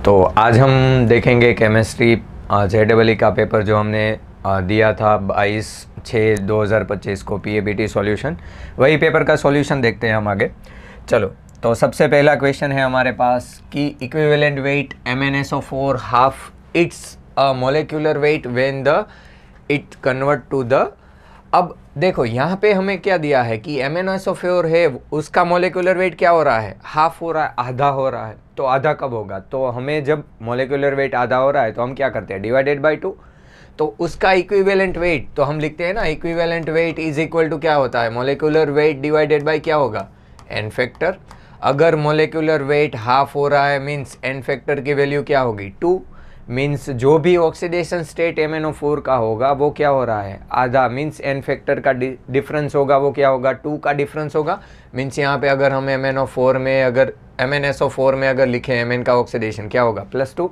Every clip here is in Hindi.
तो आज हम देखेंगे केमिस्ट्री JEE का पेपर जो हमने दिया था 22/6/2025 को PABT सॉल्यूशन, वही पेपर का सॉल्यूशन देखते हैं हम आगे। चलो, तो सबसे पहला क्वेश्चन है हमारे पास कि equivalent weight MnSO4 half it's a molecular weight when the it convert to the. अब देखो यहाँ पे हमें क्या दिया है कि MnSO4 है, उसका मोलिकुलर वेट क्या हो रहा है, हाफ हो रहा है, आधा हो रहा है। तो आधा कब होगा, तो हमें जब मोलिकुलर वेट आधा हो रहा है तो हम क्या करते हैं, डिवाइडेड बाय 2। तो उसका इक्विवेलेंट वेट तो हम लिखते हैं ना, equivalent weight is equal to क्या होता है, मोलिकुलर वेट डिवाइडेड बाय क्या होगा, एन फैक्टर। अगर मोलिकुलर वेट हाफ हो रहा है मीन्स एन फैक्टर की वैल्यू क्या होगी, 2। मीन्स जो भी ऑक्सीडेशन स्टेट MnO4 का होगा वो क्या हो रहा है, आधा। मीन्स एन फैक्टर का डिफरेंस होगा वो क्या होगा, 2 का डिफरेंस होगा। मीन्स यहाँ पे अगर हम MnO4 में अगर MnSO4 में अगर लिखें Mn का ऑक्सीडेशन क्या होगा, +2।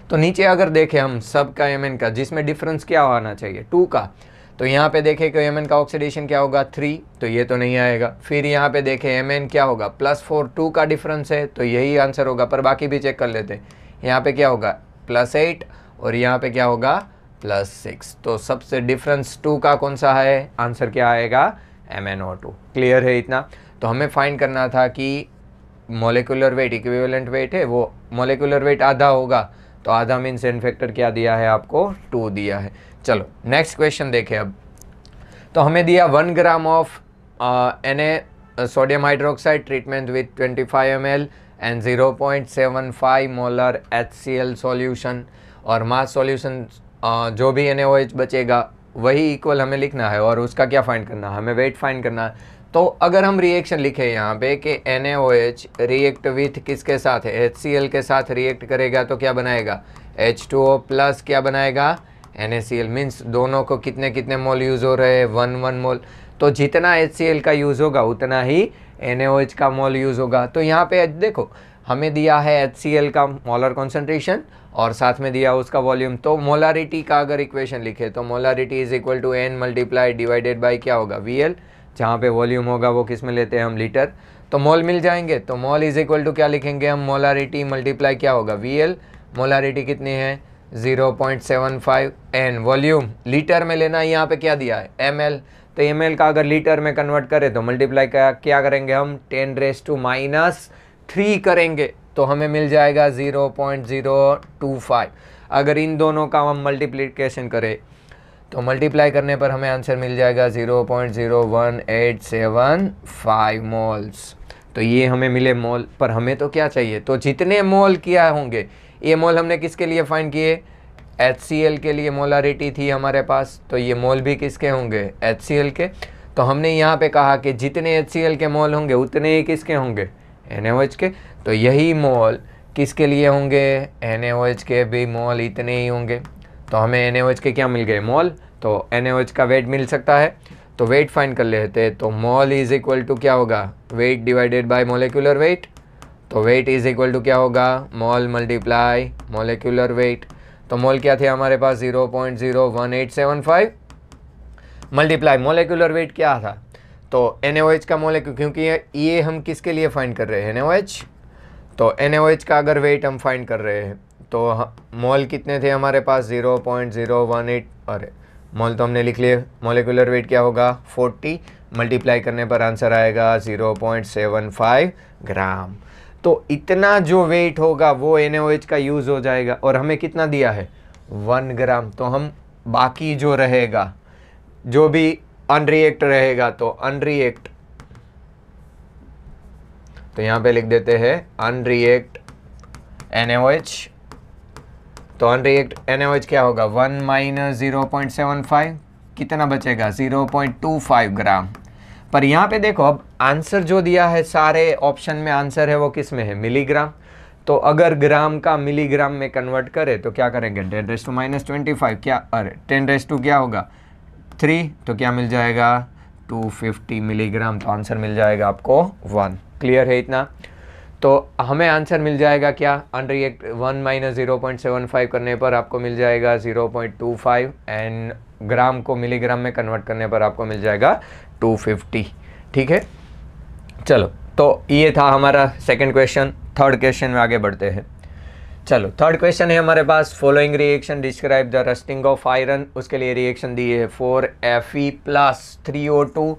तो नीचे अगर देखें हम सब का Mn का, जिसमें डिफरेंस क्या आना चाहिए, 2 का, तो यहाँ पे देखें कि Mn का ऑक्सीडेशन क्या होगा, 3, तो ये तो नहीं आएगा। फिर यहाँ पे देखें Mn क्या होगा, +4, 2 का डिफरेंस है, तो यही आंसर होगा। पर बाकी भी चेक कर लेते हैं। यहाँ पे क्या होगा, +8, और यहाँ पे क्या होगा, +6। तो सबसे डिफरेंस 2 का कौन सा है, आंसर क्या आएगा, MnO2। क्लियर है इतना। तो हमें फाइंड करना था कि मोलिकुलर वेट इक्विवेलेंट वेट है, वो मोलिकुलर वेट आधा होगा, तो आधा मीन्स एन फैक्टर क्या दिया है आपको, 2 दिया है। चलो नेक्स्ट क्वेश्चन देखें अब। तो हमें दिया 1 gram of Na sodium hydroxide treatment with 25 ml and 0.75 molar HCl solution, और मास सॉल्यूशन जो भी NaOH बचेगा वही इक्वल हमें लिखना है, और उसका क्या फाइंड करना है, हमें वेट फाइंड करना है। तो अगर हम रिएक्शन लिखे यहाँ पे कि NaOH रिएक्ट विथ किसके साथ है, HCl के साथ रिएक्ट करेगा, तो क्या बनाएगा, H2O प्लस क्या बनाएगा, NaCl। मीन्स दोनों को कितने कितने मोल यूज़ हो रहे हैं, 1 मोल। तो जितना HCl का यूज़ होगा उतना ही NaOH का मोल यूज़ होगा। तो यहाँ पे देखो हमें दिया है HCl का मोलर कॉन्सेंट्रेशन और साथ में दिया उसका वॉल्यूम। तो मोलारिटी का अगर इक्वेशन लिखे तो molarity is equal to N multiply divided by क्या होगा, VL, जहाँ पे वॉल्यूम होगा वो किस में लेते हैं हम, लीटर। तो मोल मिल जाएंगे, तो मोल इज इक्वल टू क्या लिखेंगे हम, मोलारिटी मल्टीप्लाई क्या होगा, VL। मोलारिटी कितनी है, 0.75, N वॉल्यूम लीटर में लेना, यहाँ पे क्या दिया है, ml। तो ml का अगर लीटर में कन्वर्ट करें तो मल्टीप्लाई क्या करेंगे हम, 10⁻³ करेंगे, तो हमें मिल जाएगा 0.025। अगर इन दोनों का हम मल्टीप्लिकेशन करें तो मल्टीप्लाई करने पर हमें आंसर मिल जाएगा 0.01875 मोल्स। तो ये हमें मिले मोल। पर हमें तो क्या चाहिए, तो जितने मोल किया होंगे, ये मोल हमने किसके लिए फाइंड किए, HCl के लिए मोलारिटी थी हमारे पास, तो ये मोल भी किसके होंगे, HCl के। तो हमने यहाँ पे कहा कि जितने HCl के मोल होंगे उतने ही किसके होंगे, NaOH के। तो यही मोल किसके लिए होंगे, NaOH के भी मोल इतने ही होंगे। तो हमें NaOH के क्या मिल गए, मोल। तो NaOH का वेट मिल सकता है, तो वेट फाइंड कर लेते हैं। तो मोल इज इक्वल टू क्या होगा, wait divided bye molecular weight. तो वेट इज इक्वल टू क्या होगा, मोल मल्टीप्लाई मोलिकुलर वेट। तो मोल क्या थे हमारे पास, 0.01875 मल्टीप्लाई मोलिकुलर वेट क्या था, तो NaOH का मोलिक्यूल, क्योंकि ये हम किसके लिए फाइंड कर रहे हैं, NaOH। तो NaOH का अगर वेट हम फाइंड कर रहे हैं तो मोल कितने थे हमारे पास, 0.018, अरे मोल तो हमने लिख लिए, मोलिकुलर वेट क्या होगा, 40, मल्टीप्लाई करने पर आंसर आएगा 0.75 ग्राम। तो इतना जो वेट होगा वो NaOH का यूज़ हो जाएगा, और हमें कितना दिया है, 1 ग्राम। तो हम बाकी जो रहेगा, जो भी अनरिएक्ट रहेगा, तो अनरिएक्ट, तो यहाँ पे लिख देते हैं अनरिएक्ट NaOH। तो अनरिएक्ट NaOH क्या होगा, 1 माइनस 0.75, कितना बचेगा, 0.25 ग्राम। पर यहाँ पे देखो अब आंसर जो दिया है, सारे ऑप्शन में आंसर है वो किस में है, मिलीग्राम। तो अगर ग्राम का मिलीग्राम में कन्वर्ट करें तो क्या करेंगे, 10⁻25 क्या, अरे 10 क्या होगा, 3, तो क्या मिल जाएगा, 250 मिलीग्राम। तो आंसर मिल जाएगा आपको 1। क्लियर है इतना। तो हमें आंसर मिल जाएगा क्या, अनरिएक्ट 1 माइनस 0.75 करने पर आपको मिल जाएगा 0.25, एंड ग्राम को मिलीग्राम में कन्वर्ट करने पर आपको मिल जाएगा 250। ठीक है, चलो, तो ये था हमारा सेकंड क्वेश्चन। थर्ड क्वेश्चन में आगे बढ़ते हैं। चलो थर्ड क्वेश्चन है हमारे पास, following reaction describe the rusting of iron. उसके लिए रिएक्शन दी है 4Fe प्लस 3O2,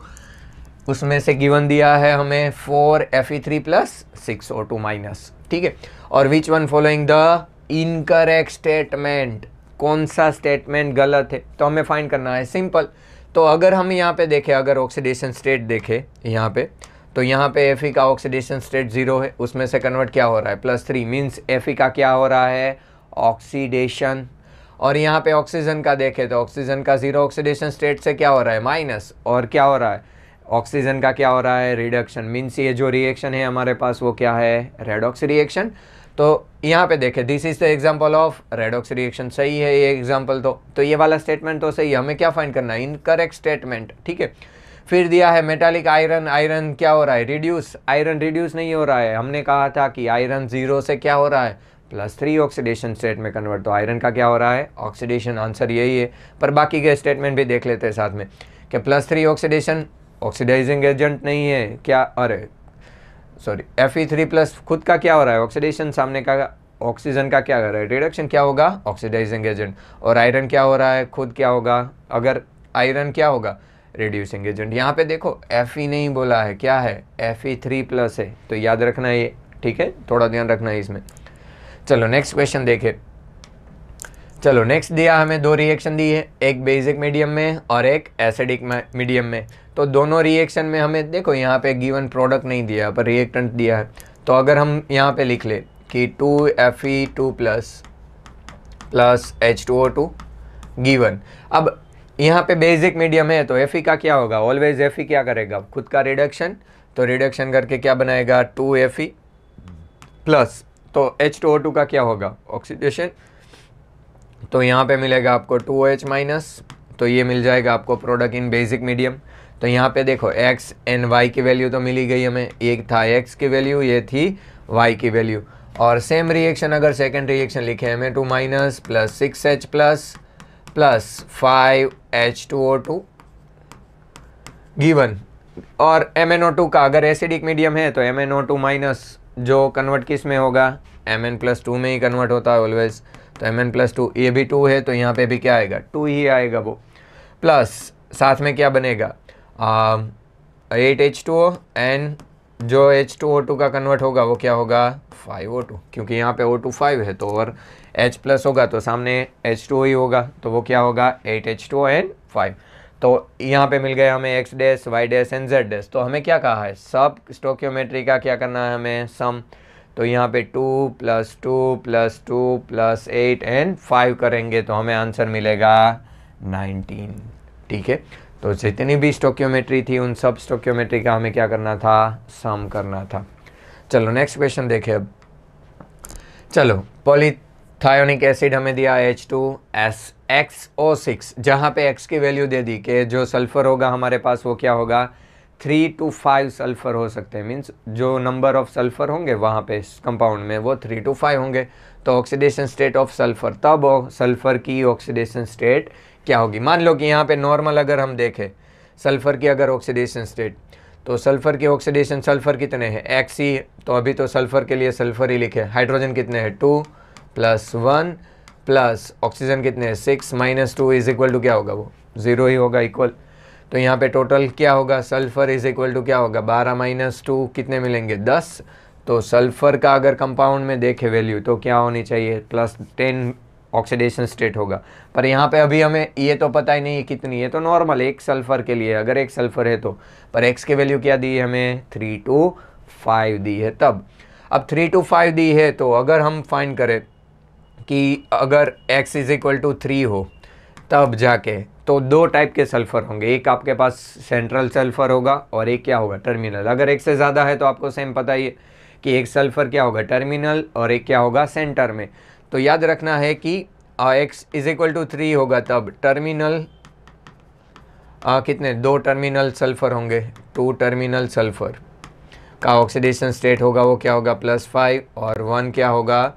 उसमें से गिवन दिया है हमें 4Fe3 प्लस 6O2 माइनस, ठीक है। और which one following the incorrect statement, कौन सा स्टेटमेंट गलत है, तो हमें फाइंड करना है। सिंपल, तो अगर हम यहाँ पे देखें, अगर ऑक्सीडेशन स्टेट देखें यहाँ पे, तो यहाँ पे Fe का ऑक्सीडेशन स्टेट 0 है, उसमें से कन्वर्ट क्या हो रहा है +3, मीन्स Fe का क्या हो रहा है ऑक्सीडेशन। और यहाँ पे ऑक्सीजन का देखें तो ऑक्सीजन का 0 ऑक्सीडेशन स्टेट से क्या हो रहा है माइनस, और क्या हो रहा है ऑक्सीजन का क्या हो रहा है रिडक्शन, मीन्स ये जो रिएक्शन है हमारे पास वो क्या है रेडॉक्स रिएक्शन। तो यहाँ पे देखें this is the example of redox reaction, सही है ये एग्जांपल, तो ये वाला स्टेटमेंट तो सही है। हमें क्या फाइंड करना है इनकरेक्ट स्टेटमेंट, ठीक है। फिर दिया है मेटालिक आयरन, आयरन क्या हो रहा है रिड्यूस, आयरन रिड्यूस नहीं हो रहा है, हमने कहा था कि आयरन 0 से क्या हो रहा है +3 ऑक्सीडेशन स्टेट में कन्वर्ट, तो आयरन का क्या हो रहा है ऑक्सीडेशन, आंसर यही है। पर बाकी के स्टेटमेंट भी देख लेते हैं साथ में कि +3 ऑक्सीडेशन ऑक्सीडाइजिंग एजेंट नहीं है क्या, अरे सॉरी Fe3 प्लस खुद का क्या हो रहा है ऑक्सीडेशन, सामने का ऑक्सीजन का क्या कर रहा है रिडक्शन, क्या होगा ऑक्सीडाइजिंग एजेंट। और आयरन क्या हो रहा है खुद क्या होगा, अगर आयरन क्या होगा रिड्यूसिंग एजेंट। यहाँ पे देखो Fe नहीं बोला है, क्या है Fe3 प्लस है, तो याद रखना ये, ठीक है, थोड़ा ध्यान रखना है इसमें। चलो नेक्स्ट क्वेश्चन देखें। चलो नेक्स्ट दिया हमें 2 रिएक्शन दी है, एक बेसिक मीडियम में और एक एसिडिक मीडियम में। तो दोनों रिएक्शन में हमें देखो यहाँ पे गिवन प्रोडक्ट नहीं दिया पर रिएक्टेंट दिया है, तो अगर हम यहाँ पे लिख ले कि 2Fe2 प्लस H2O2 गिवन। अब यहाँ पे बेसिक मीडियम है तो Fe का क्या होगा, ऑलवेज Fe क्या करेगा खुद का रिडक्शन, तो रिडक्शन करके क्या बनाएगा 2Fe प्लस, तो H2O2 का क्या होगा ऑक्सीडेशन, तो यहाँ पे मिलेगा आपको 2H माइनस, तो ये मिल जाएगा आपको प्रोडक्ट इन बेसिक मीडियम। तो यहाँ पे देखो x एंड y की वैल्यू तो मिली गई हमें, एक था x की वैल्यू, ये थी y की वैल्यू। और सेम रिएक्शन अगर सेकंड रिएक्शन लिखे Ma2 minus plus 6H plus 5H2O2 given. और MnO2 का अगर एसिडिक मीडियम है तो MnO2 माइनस जो कन्वर्ट किस में होगा Mn+2 में ही कन्वर्ट होता है ऑलवेज, तो Mn+2 ये भी 2 है तो यहाँ पे भी क्या आएगा 2 ही आएगा वो, प्लस साथ में क्या बनेगा 8H2O एंड जो H2O2 का कन्वर्ट होगा वो क्या होगा 5O2, क्योंकि यहाँ पे O2 5 है तो और H प्लस होगा तो सामने H2O ही होगा, तो वो क्या होगा 8H2O एंड 5। तो यहाँ पे मिल गया हमें x dash y dash and z dash. तो हमें क्या कहा है सब स्टोकियोमेट्री का क्या करना है हमें सम, तो यहाँ पे 2 + 2 + 2 + 8 एंड 5 करेंगे तो हमें आंसर मिलेगा 19, ठीक है। तो जितनी भी स्टोकियोमेट्री थी उन सब स्टोकियोमेट्री का हमें क्या करना था सम करना था। चलो नेक्स्ट क्वेश्चन देखें अब। चलो पॉलीथायोनिक एसिड हमें दिया H2SXO6, जहाँ पे x की वैल्यू दे दी कि जो सल्फर होगा हमारे पास वो क्या होगा 3 to 5 सल्फर हो सकते हैं, मीन्स जो नंबर ऑफ सल्फर होंगे वहाँ पे कंपाउंड में वो 3 to 5 होंगे। तो ऑक्सीडेशन स्टेट ऑफ सल्फर, तब सल्फर की ऑक्सीडेशन स्टेट क्या होगी। मान लो कि यहाँ पे नॉर्मल अगर हम देखें सल्फर की अगर ऑक्सीडेशन स्टेट, तो सल्फर की ऑक्सीडेशन, सल्फर कितने हैं X ही, तो अभी तो सल्फर के लिए सल्फर ही लिखे। हाइड्रोजन कितने हैं 2 + 1 प्लस ऑक्सीजन कितने हैं 6 - 2 इज इक्वल टू क्या होगा वो 0 ही होगा इक्वल। तो यहाँ पे टोटल क्या होगा सल्फर इज इक्वल टू क्या होगा 12 - 2 कितने मिलेंगे 10। तो सल्फर का अगर कंपाउंड में देखे वैल्यू तो क्या होनी चाहिए +10 ऑक्सीडेशन स्टेट होगा। पर यहाँ पे अभी हमें ये तो पता ही नहीं है कितनी है, तो नॉर्मल एक सल्फर के लिए अगर एक सल्फर है तो, पर x की वैल्यू क्या दी है हमें 3 to 5 दी है। तब अब 3 to 5 दी है तो अगर हम फाइंड करें कि अगर x इज इक्वल टू 3 हो तब जाके, तो 2 टाइप के सल्फर होंगे, एक आपके पास सेंट्रल सल्फर होगा और एक क्या होगा टर्मिनल। अगर एक से ज़्यादा है तो आपको सेम पता ही है कि एक सल्फर क्या होगा टर्मिनल और एक क्या होगा सेंटर में। तो याद रखना है कि x इज इक्वल टू 3 होगा तब टर्मिनल कितने 2 टर्मिनल सल्फर होंगे, 2 टर्मिनल सल्फर का ऑक्सीडेशन स्टेट होगा वो क्या होगा +5 और 1 क्या होगा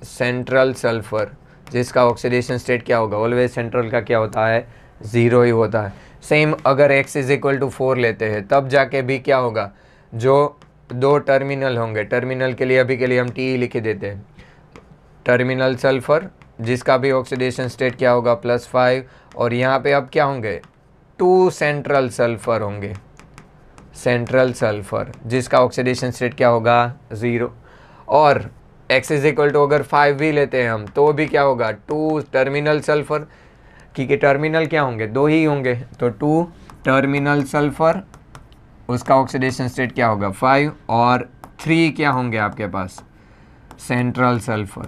सेंट्रल सल्फर जिसका ऑक्सीडेशन स्टेट क्या होगा ऑलवेज सेंट्रल का क्या होता है 0 ही होता है। सेम अगर x इज इक्वल टू 4 लेते हैं तब जाके भी क्या होगा जो दो टर्मिनल होंगे, टर्मिनल के लिए अभी के लिए हम टी लिख देते हैं, टर्मिनल सल्फर जिसका भी ऑक्सीडेशन स्टेट क्या होगा +5, और यहाँ पे अब क्या होंगे 2 सेंट्रल सल्फर होंगे, सेंट्रल सल्फर जिसका ऑक्सीडेशन स्टेट क्या होगा 0, और x इज इक्वल टू अगर 5 भी लेते हैं हम तो भी क्या होगा 2 टर्मिनल सल्फर, क्योंकि टर्मिनल क्या होंगे 2 ही होंगे, तो 2 टर्मिनल सल्फर उसका ऑक्सीडेशन स्टेट क्या होगा 5, और 3 क्या होंगे आपके पास सेंट्रल सल्फर,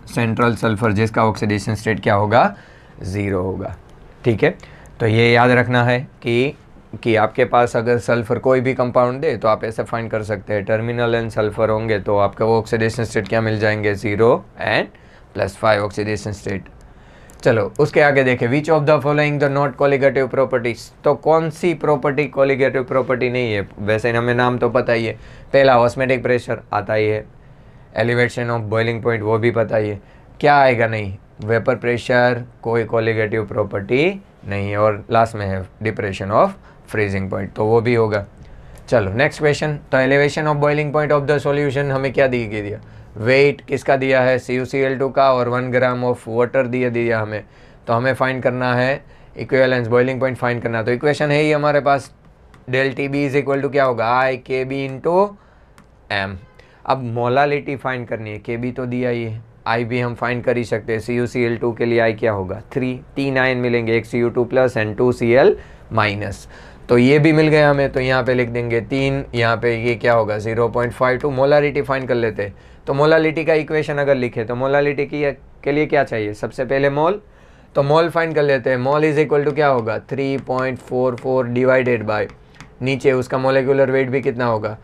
सेंट्रल सल्फर जिसका ऑक्सीडेशन स्टेट क्या होगा 0 होगा। ठीक है, तो ये याद रखना है कि आपके पास अगर सल्फर कोई भी कंपाउंड दे तो आप ऐसे फाइंड कर सकते हैं, टर्मिनल एंड सल्फर होंगे तो आपका वो ऑक्सीडेशन स्टेट क्या मिल जाएंगे 0 एंड +5 ऑक्सीडेशन स्टेट। चलो उसके आगे देखें, which of the following the not colligative properties, तो कौन सी प्रॉपर्टी कोलिगेटिव प्रॉपर्टी नहीं है, वैसे हमें नाम तो पता ही है, पहला ऑस्मेटिक प्रेशर आता ही है, एलिवेशन ऑफ बॉइलिंग पॉइंट वो भी पता ही है, क्या आएगा नहीं वेपर प्रेशर, कोई कोलिगेटिव प्रॉपर्टी नहीं है, और लास्ट में है डिप्रेशन ऑफ फ्रीजिंग पॉइंट तो वो भी होगा। चलो नेक्स्ट क्वेश्चन, तो elevation of boiling point of the solution हमें क्या दिया, वेट किसका दिया है CuCl2 का, और 1 ग्राम ऑफ वाटर दिया हमें, तो हमें फाइंड करना है इक्विवेलेंस बॉइलिंग पॉइंट फाइंड करना, तो इक्वेशन है ही हमारे पास del TB is equal to क्या होगा IKB इंटू M। अब मोलालिटी फाइंड करनी है, KB तो दिया ही है, I भी हम फाइंड कर ही सकते हैं, CuCl2 के लिए I क्या होगा 3, T9 मिलेंगे, एक Cu2 plus and 2 Cl minus, तो ये भी मिल गया हमें, तो यहाँ पे लिख देंगे 3, यहाँ पे ये क्या होगा 0.52, मोलालिटी फाइंड कर लेते हैं, तो मोलालिटी का इक्वेशन अगर लिखे तो मोलालिटी के लिए क्या चाहिए, सबसे पहले मोल, तो मोल फाइंड कर लेते हैं, मोल इज इक्वल टू क्या होगा 3.44 डिवाइडेड बाय, नीचे उसका मोलिकुलर वेट भी कितना होगा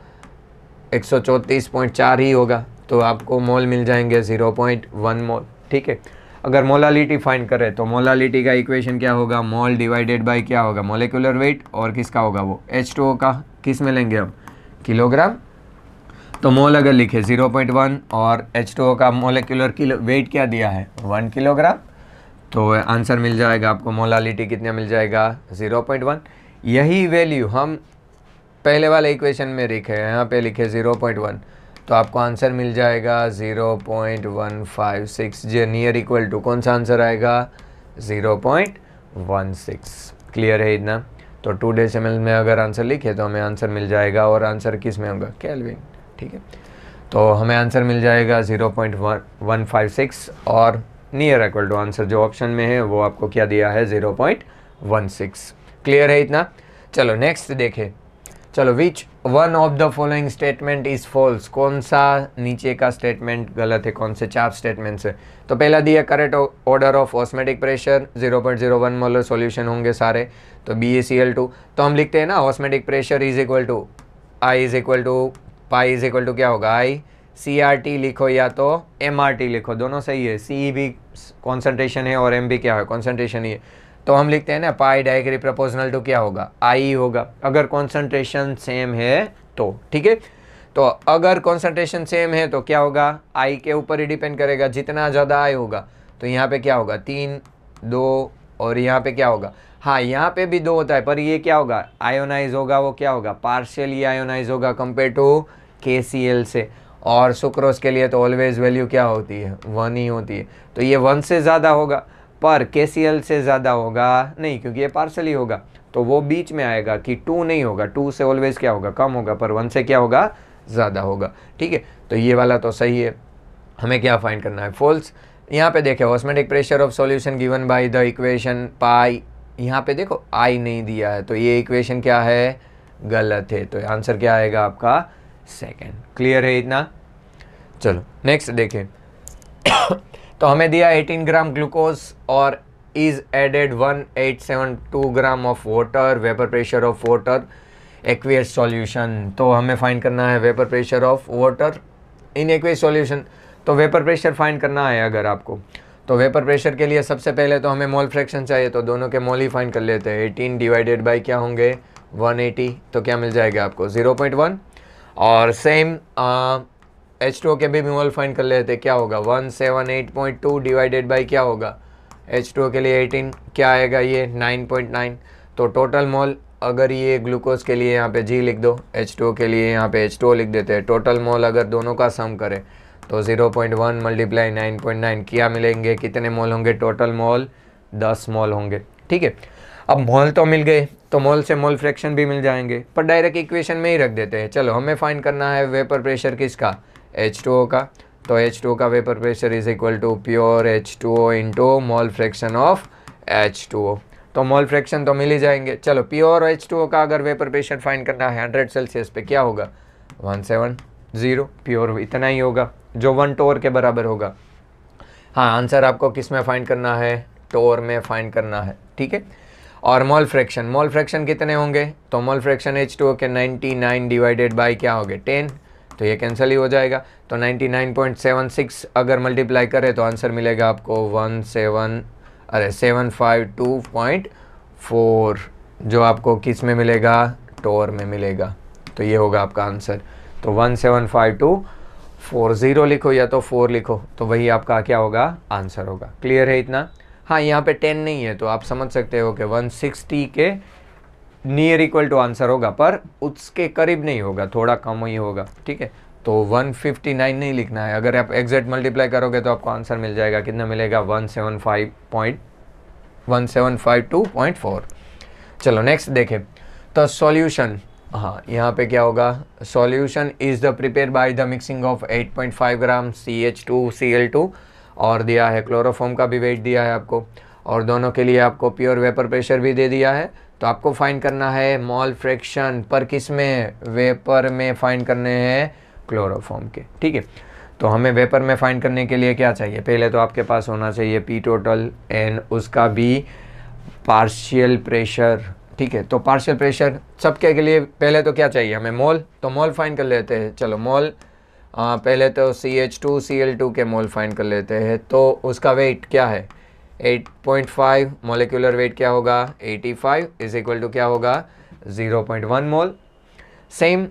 134.4 ही होगा, तो आपको मोल मिल जाएंगे 0.1 मोल। ठीक है, अगर मोलालिटी फाइंड करें तो मोलालिटी का इक्वेशन क्या होगा, मोल डिवाइडेड बाय क्या होगा मोलिकुलर वेट, और किसका होगा वो H2O का, किस में लेंगे हम किलोग्राम, तो मोल अगर लिखे 0.1 और H2O का मोलिकुलर वेट क्या दिया है 1 किलोग्राम, तो आंसर मिल जाएगा आपको, मोलालिटी कितना मिल जाएगा 0.1। यही वैल्यू हम पहले वाले इक्वेशन में लिखे, यहाँ पे लिखे 0.1, तो आपको आंसर मिल जाएगा 0.156, जो नियर इक्वल टू कौन सा आंसर आएगा 0.16। क्लियर है इतना, तो 2 डेसिमल में अगर आंसर लिखे तो हमें आंसर मिल जाएगा, और आंसर किस में होगा केल्विन। ठीक है, तो हमें आंसर मिल जाएगा 0.156, और नियर इक्वल टू आंसर जो ऑप्शन में है वो आपको क्या दिया है 0.16। क्लियर है इतना। चलो नेक्स्ट देखें, चलो which one of the following statement is false, कौन सा नीचे का स्टेटमेंट गलत है, कौन से 4 स्टेटमेंट्स है, तो पहला दिया correct order of osmotic pressure 0.01 molar solution होंगे सारे, तो BaCl2, तो हम लिखते हैं ना osmotic pressure is equal to I is equal to pi is equal to क्या होगा ICRT लिखो या तो MRT लिखो, दोनों सही है, C भी कॉन्सेंट्रेशन है और M भी क्या है कॉन्सेंट्रेशन ही है, तो हम लिखते हैं ना पाई डायग्री प्रपोजनल टू क्या होगा I होगा, अगर कॉन्सेंट्रेशन सेम है तो। ठीक है, तो अगर कॉन्सेंट्रेशन सेम है तो क्या होगा I के ऊपर ही डिपेंड करेगा, जितना ज़्यादा I होगा तो यहाँ पे क्या होगा 3, 2, और यहाँ पे क्या होगा, हाँ यहाँ पे भी 2 होता है, पर ये क्या होगा आयोनाइज होगा, वो क्या होगा पार्शियली आयोनाइज होगा कंपेयर टू KCl से, और सुक्रोज के लिए तो ऑलवेज वैल्यू क्या होती है 1 ही होती है, तो ये 1 से ज़्यादा होगा, पर KCl से ज़्यादा होगा नहीं, क्योंकि ये पार्शियली होगा, तो वो बीच में आएगा कि 2 नहीं होगा, 2 से ऑलवेज क्या होगा कम होगा, पर 1 से क्या होगा ज़्यादा होगा। ठीक है, तो ये वाला तो सही है, हमें क्या फाइंड करना है फॉल्स। यहाँ पे देखें osmotic pressure of solution given by the equation pi, यहाँ पे देखो I नहीं दिया है, तो ये इक्वेशन क्या है गलत है, तो आंसर क्या आएगा आपका सेकंड। क्लियर है इतना। चलो नेक्स्ट देखें तो हमें दिया 18 ग्राम ग्लूकोज और is added 1872 gram of water, vapour pressure of water aqueous solution, तो हमें फाइंड करना है vapour pressure of water in aqueous solution. तो वेपर प्रेशर फाइंड करना है अगर आपको, तो वेपर प्रेशर के लिए सबसे पहले तो हमें मोल फ्रैक्शन चाहिए, तो दोनों के मोल ही फाइंड कर लेते हैं, 18 डिवाइडेड बाई क्या होंगे 180, तो क्या मिल जाएगा आपको 0.1, और सेम H2O के भी मोल फाइंड कर लेते हैं, क्या होगा 178.2 डिवाइडेड बाई क्या होगा H2O के लिए 18 क्या आएगा ये 9.9, तो टोटल मोल अगर ये ग्लूकोज के लिए यहाँ पे G लिख दो, H2O के लिए यहाँ पे H2O लिख देते हैं। टोटल मोल अगर दोनों का सम करें तो 0.1 मल्टीप्लाई 9.9 क्या मिलेंगे, कितने मोल होंगे, टोटल मोल 10 मोल होंगे। ठीक है, अब मोल तो मिल गए तो मोल से मोल फ्रैक्शन भी मिल जाएंगे, पर डायरेक्ट इक्वेशन में ही रख देते हैं। चलो हमें फाइंड करना है वेपर प्रेशर किसका, H2O का। तो H2O का vapour pressure is equal to pure H2O into mole fraction of H2O। तो मोल फ्रैक्शन तो मिल ही जाएंगे। चलो प्योर H2O का अगर वेपर प्रेशर फाइंड करना है 100 सेल्सियस पे क्या होगा, 170। प्योर इतना ही होगा जो 1 टोर के बराबर होगा। हाँ, आंसर आपको किस में फाइंड करना है, टोर में फाइंड करना है। ठीक है, और मोल फ्रैक्शन कितने होंगे, तो मोल फ्रैक्शन H2O के 99 डिवाइडेड बाई क्या हो गए 10, तो ये कैंसिल ही हो जाएगा। तो 99.76 अगर मल्टीप्लाई करें तो आंसर मिलेगा आपको 752.4, जो आपको किस में मिलेगा, टोर में मिलेगा। तो ये होगा आपका आंसर। तो 175.240 लिखो या तो 4 लिखो, तो वही आपका क्या होगा, आंसर होगा। क्लियर है इतना। हाँ, यहाँ पे 10 नहीं है तो आप समझ सकते हो कि 160 के नियर इक्वल टू आंसर होगा, पर उसके करीब नहीं होगा, थोड़ा कम ही होगा। ठीक है, तो 159 नहीं लिखना है। अगर आप एग्जैक्ट मल्टीप्लाई करोगे तो आपको आंसर मिल जाएगा, कितना मिलेगा, 175.1752.4। चलो नेक्स्ट देखें, तो सॉल्यूशन। हाँ, यहाँ पे क्या होगा, solution is the prepare by the mixing of 8.5 gram CH2Cl2, और दिया है क्लोरोफॉर्म का भी वेट दिया है आपको, और दोनों के लिए आपको प्योर वेपर प्रेशर भी दे दिया है। तो आपको फाइंड करना है मोल फ्रैक्शन, पर किस में, वेपर में फाइंड करने हैं क्लोरोफॉर्म के। ठीक है, तो हमें वेपर में फाइंड करने के लिए क्या चाहिए, पहले तो आपके पास होना चाहिए पी टोटल एंड उसका भी पार्शियल प्रेशर। ठीक है, तो पार्शियल प्रेशर सबके के लिए पहले तो क्या चाहिए हमें, मोल। तो मोल फाइंड कर लेते हैं। चलो मोल, पहले तो CH2Cl2 के मोल फाइंड कर लेते हैं। तो उसका वेट क्या है 8.5, मोलिकुलर वेट क्या होगा 85, इज इक्वल टू क्या होगा 0.1 मोल। सेम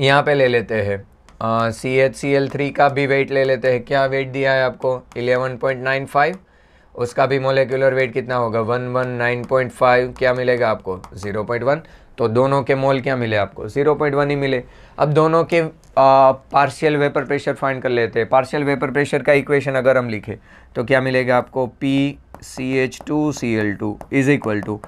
यहाँ पे ले लेते हैं CHCl3 का भी वेट ले लेते हैं। क्या वेट दिया है आपको 11.95, उसका भी मोलिकुलर वेट कितना होगा 119.5, क्या मिलेगा आपको 0.1। तो दोनों के मोल क्या मिले आपको 0.1 ही मिले। अब दोनों के पार्शियल वेपर प्रेशर फाइंड कर लेते हैं। पार्शियल वेपर प्रेशर का इक्वेशन अगर हम लिखें तो क्या मिलेगा आपको, PCH2Cl2 is equal to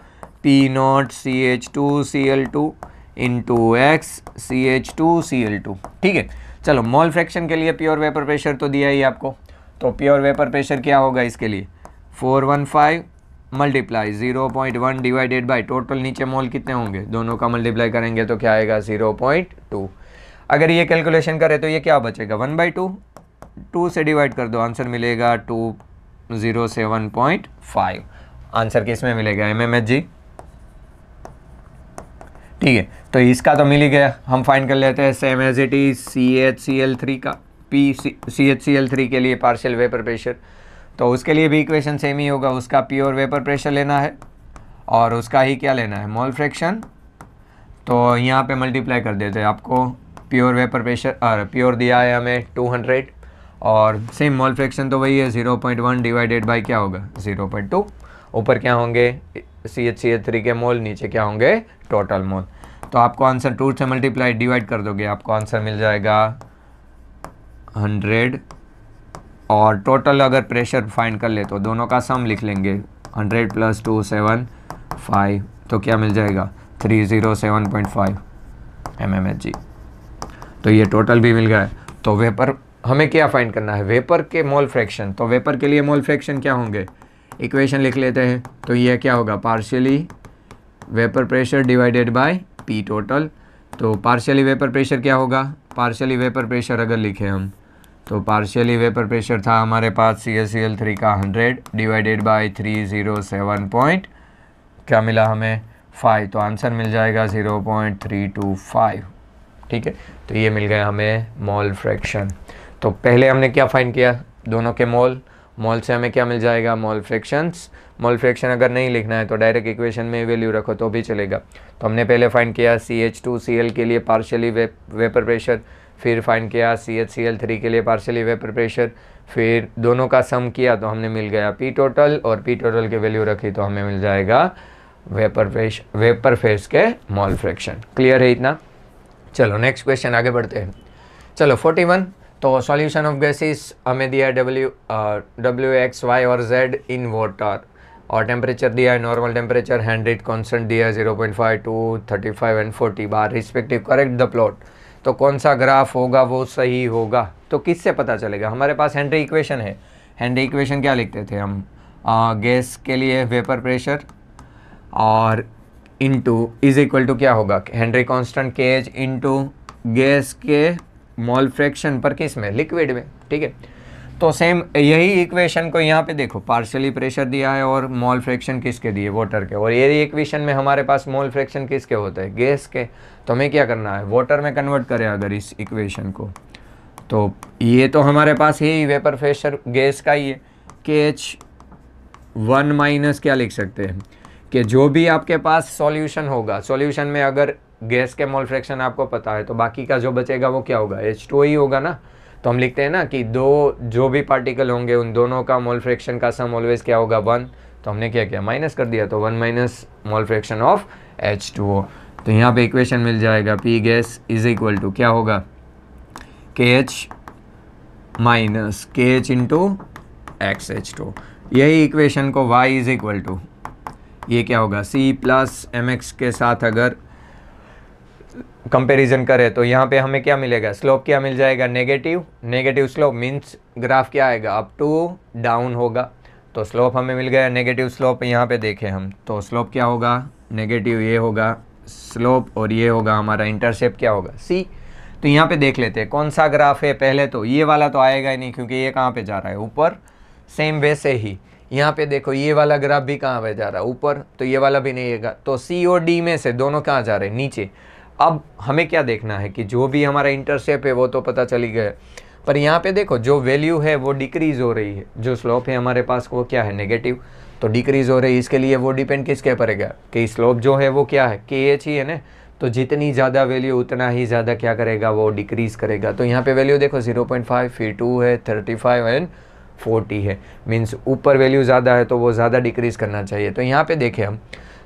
P0 CH2Cl2 into X CH2Cl2। ठीक है, चलो मोल फ्रैक्शन के लिए प्योर वेपर प्रेशर तो दिया ही आपको। तो प्योर वेपर प्रेशर क्या होगा इसके लिए 415 मल्टीप्लाई 0.1 डिवाइडेड बाय टोटल, नीचे मोल कितने होंगे, दोनों का मल्टीप्लाई करेंगे तो क्या आएगा 0.2। अगर ये कैलकुलेशन करें तो ये क्या बचेगा 1/2, 2 से डिवाइड कर दो, आंसर मिलेगा 207.5। आंसर किस में मिलेगा, MMHg। ठीक है, तो इसका तो मिल ही गया। हम फाइंड कर लेते हैं same as it is CHCl3 का, CHCl3 के लिए पार्शियल वेपर प्रेशर। तो उसके लिए भी इक्वेशन सेम ही होगा, उसका प्योर वेपर प्रेशर लेना है और उसका ही क्या लेना है मोल फ्रैक्शन। तो यहाँ पे मल्टीप्लाई कर देते हैं, आपको प्योर वेपर प्रेशर प्योर दिया है हमें 200, और सेम मोल फ्रैक्शन तो वही है 0.1 डिवाइडेड बाई क्या होगा 0.2। ऊपर क्या होंगे CHCl3 के मोल, नीचे क्या होंगे टोटल मोल। तो आपको आंसर 2 से मल्टीप्लाई डिवाइड कर दोगे, आपको आंसर मिल जाएगा 100। और टोटल अगर प्रेशर फाइंड कर ले तो दोनों का सम लिख लेंगे 100 + 275, तो क्या मिल जाएगा 307.5 mmHg। तो ये टोटल भी मिल गया। तो वेपर हमें क्या फाइंड करना है, वेपर के मोल फ्रैक्शन। तो वेपर के लिए मोल फ्रैक्शन क्या होंगे, इक्वेशन लिख लेते हैं। तो ये क्या होगा partially vapour pressure divided by P total. तो पार्शियली वेपर प्रेशर क्या होगा, पार्शियली वेपर प्रेशर अगर लिखे हम तो पार्शियली वेपर प्रेशर था हमारे पास CHCl3 का 100 डिवाइडेड बाय 307 पॉइंट क्या मिला हमें 5, तो आंसर मिल जाएगा 0.325। ठीक है, तो ये मिल गया हमें मोल फ्रैक्शन। तो पहले हमने क्या फाइंड किया, दोनों के मोल, मोल से हमें क्या मिल जाएगा मोल फ्रैक्शंस। मोल फ्रैक्शन अगर नहीं लिखना है तो डायरेक्ट इक्वेशन में वैल्यू रखो तो भी चलेगा। तो हमने पहले फाइंड किया CH2Cl के लिए पार्शियली वेपर प्रेशर, फिर फाइंड किया CHCl3 के लिए पार्शियली वेपर प्रेशर, फिर दोनों का सम किया तो हमने मिल गया पी टोटल, और पी टोटल की वैल्यू रखी तो हमें मिल जाएगा वेपर फेज के मोल फ्रैक्शन। क्लियर है इतना? चलो नेक्स्ट क्वेश्चन आगे बढ़ते हैं। चलो 41, तो सॉल्यूशन ऑफ गैसेस हमें दिया है डब्ल्यू एक्स वाई और जेड इन वाटर, और टेम्परेचर दिया है नॉर्मल टेम्परेचर, हेनरी कांस्टेंट दिया है 0.5, 2, 35 and 40 bar respective. Correct the plot. तो कौन सा ग्राफ होगा वो सही होगा? तो किससे पता चलेगा? हमारे पास हेनरी इक्वेशन है। हेनरी इक्वेशन क्या लिखते थे हम? गैस के लिए वेपर प्रेशर और इनटू इज इक्वल टू क्या होगा? हेनरी कांस्टेंट के एच इनटू गैस के मोल फ्रैक्शन पर किस में? लिक्विड में। ठीक है, तो सेम यही इक्वेशन को यहाँ पे देखो, पार्शियली प्रेशर दिया है और मोल फ्रैक्शन किसके दिए? वाटर के। और ये इक्वेशन में हमारे पास मोल फ्रैक्शन किसके होते हैं? गैस के। तो हमें क्या करना है? वाटर में कन्वर्ट करें अगर इस इक्वेशन को, तो ये तो हमारे पास ही वेपर प्रेशर गैस का ही है। के एच 1 माइनस क्या लिख सकते हैं कि जो भी आपके पास सॉल्यूशन होगा, सॉल्यूशन में अगर गैस के मोल फ्रैक्शन आपको पता है तो बाकी का जो बचेगा वो क्या होगा? H2O ही होगा ना। तो हम लिखते हैं ना कि दो जो भी पार्टिकल होंगे उन दोनों का मोल फ्रैक्शन का सम ऑलवेज क्या होगा? 1। तो हमने क्या किया? माइनस कर दिया, तो 1 minus mole fraction of H2O। तो यहाँ पे इक्वेशन मिल जाएगा P gas is equal to क्या होगा? K H minus K H into x H2। यही इक्वेशन को y इज इक्वल टू ये क्या होगा? C प्लस एम एक्स के साथ अगर कंपैरिजन करें तो यहाँ पे हमें क्या मिलेगा? स्लोप क्या मिल जाएगा? Negative. Negative slope means graph क्या आएगा? अप टू डाउन होगा। तो स्लोप हमें मिल गया नेगेटिव स्लोप। यहाँ पे देखें हम तो स्लोप क्या होगा? नेगेटिव ये होगा स्लोप, और ये होगा हमारा इंटरसेप्ट क्या होगा? C। तो यहाँ पे देख लेते हैं कौन सा ग्राफ है। पहले तो ये वाला तो आएगा ही नहीं क्योंकि ये कहाँ पे जा रहा है? ऊपर। सेम वैसे ही यहाँ पे देखो ये वाला ग्राफ भी कहाँ पे जा रहा है? ऊपर। तो ये वाला भी नहीं आएगा। तो C और D में से दोनों कहाँ जा रहे हैं? नीचे। अब हमें क्या देखना है कि जो भी हमारा इंटरसेप्ट है वो तो पता चली गया, पर यहाँ पे देखो जो वैल्यू है वो डिक्रीज हो रही है। जो स्लोप है हमारे पास वो क्या है? नेगेटिव। तो डिक्रीज हो रही है, इसके लिए वो डिपेंड किसके पड़ेगा? कि स्लोप जो है वो क्या है? के एच ही है ना। तो जितनी ज़्यादा वैल्यू उतना ही ज़्यादा क्या करेगा? वो डिक्रीज करेगा। तो यहाँ पे वैल्यू देखो 0.5, फिर 2 है, 35 एंड 40 है। मीन्स ऊपर वैल्यू ज़्यादा है तो वो ज़्यादा डिक्रीज करना चाहिए। तो यहाँ पे देखें हम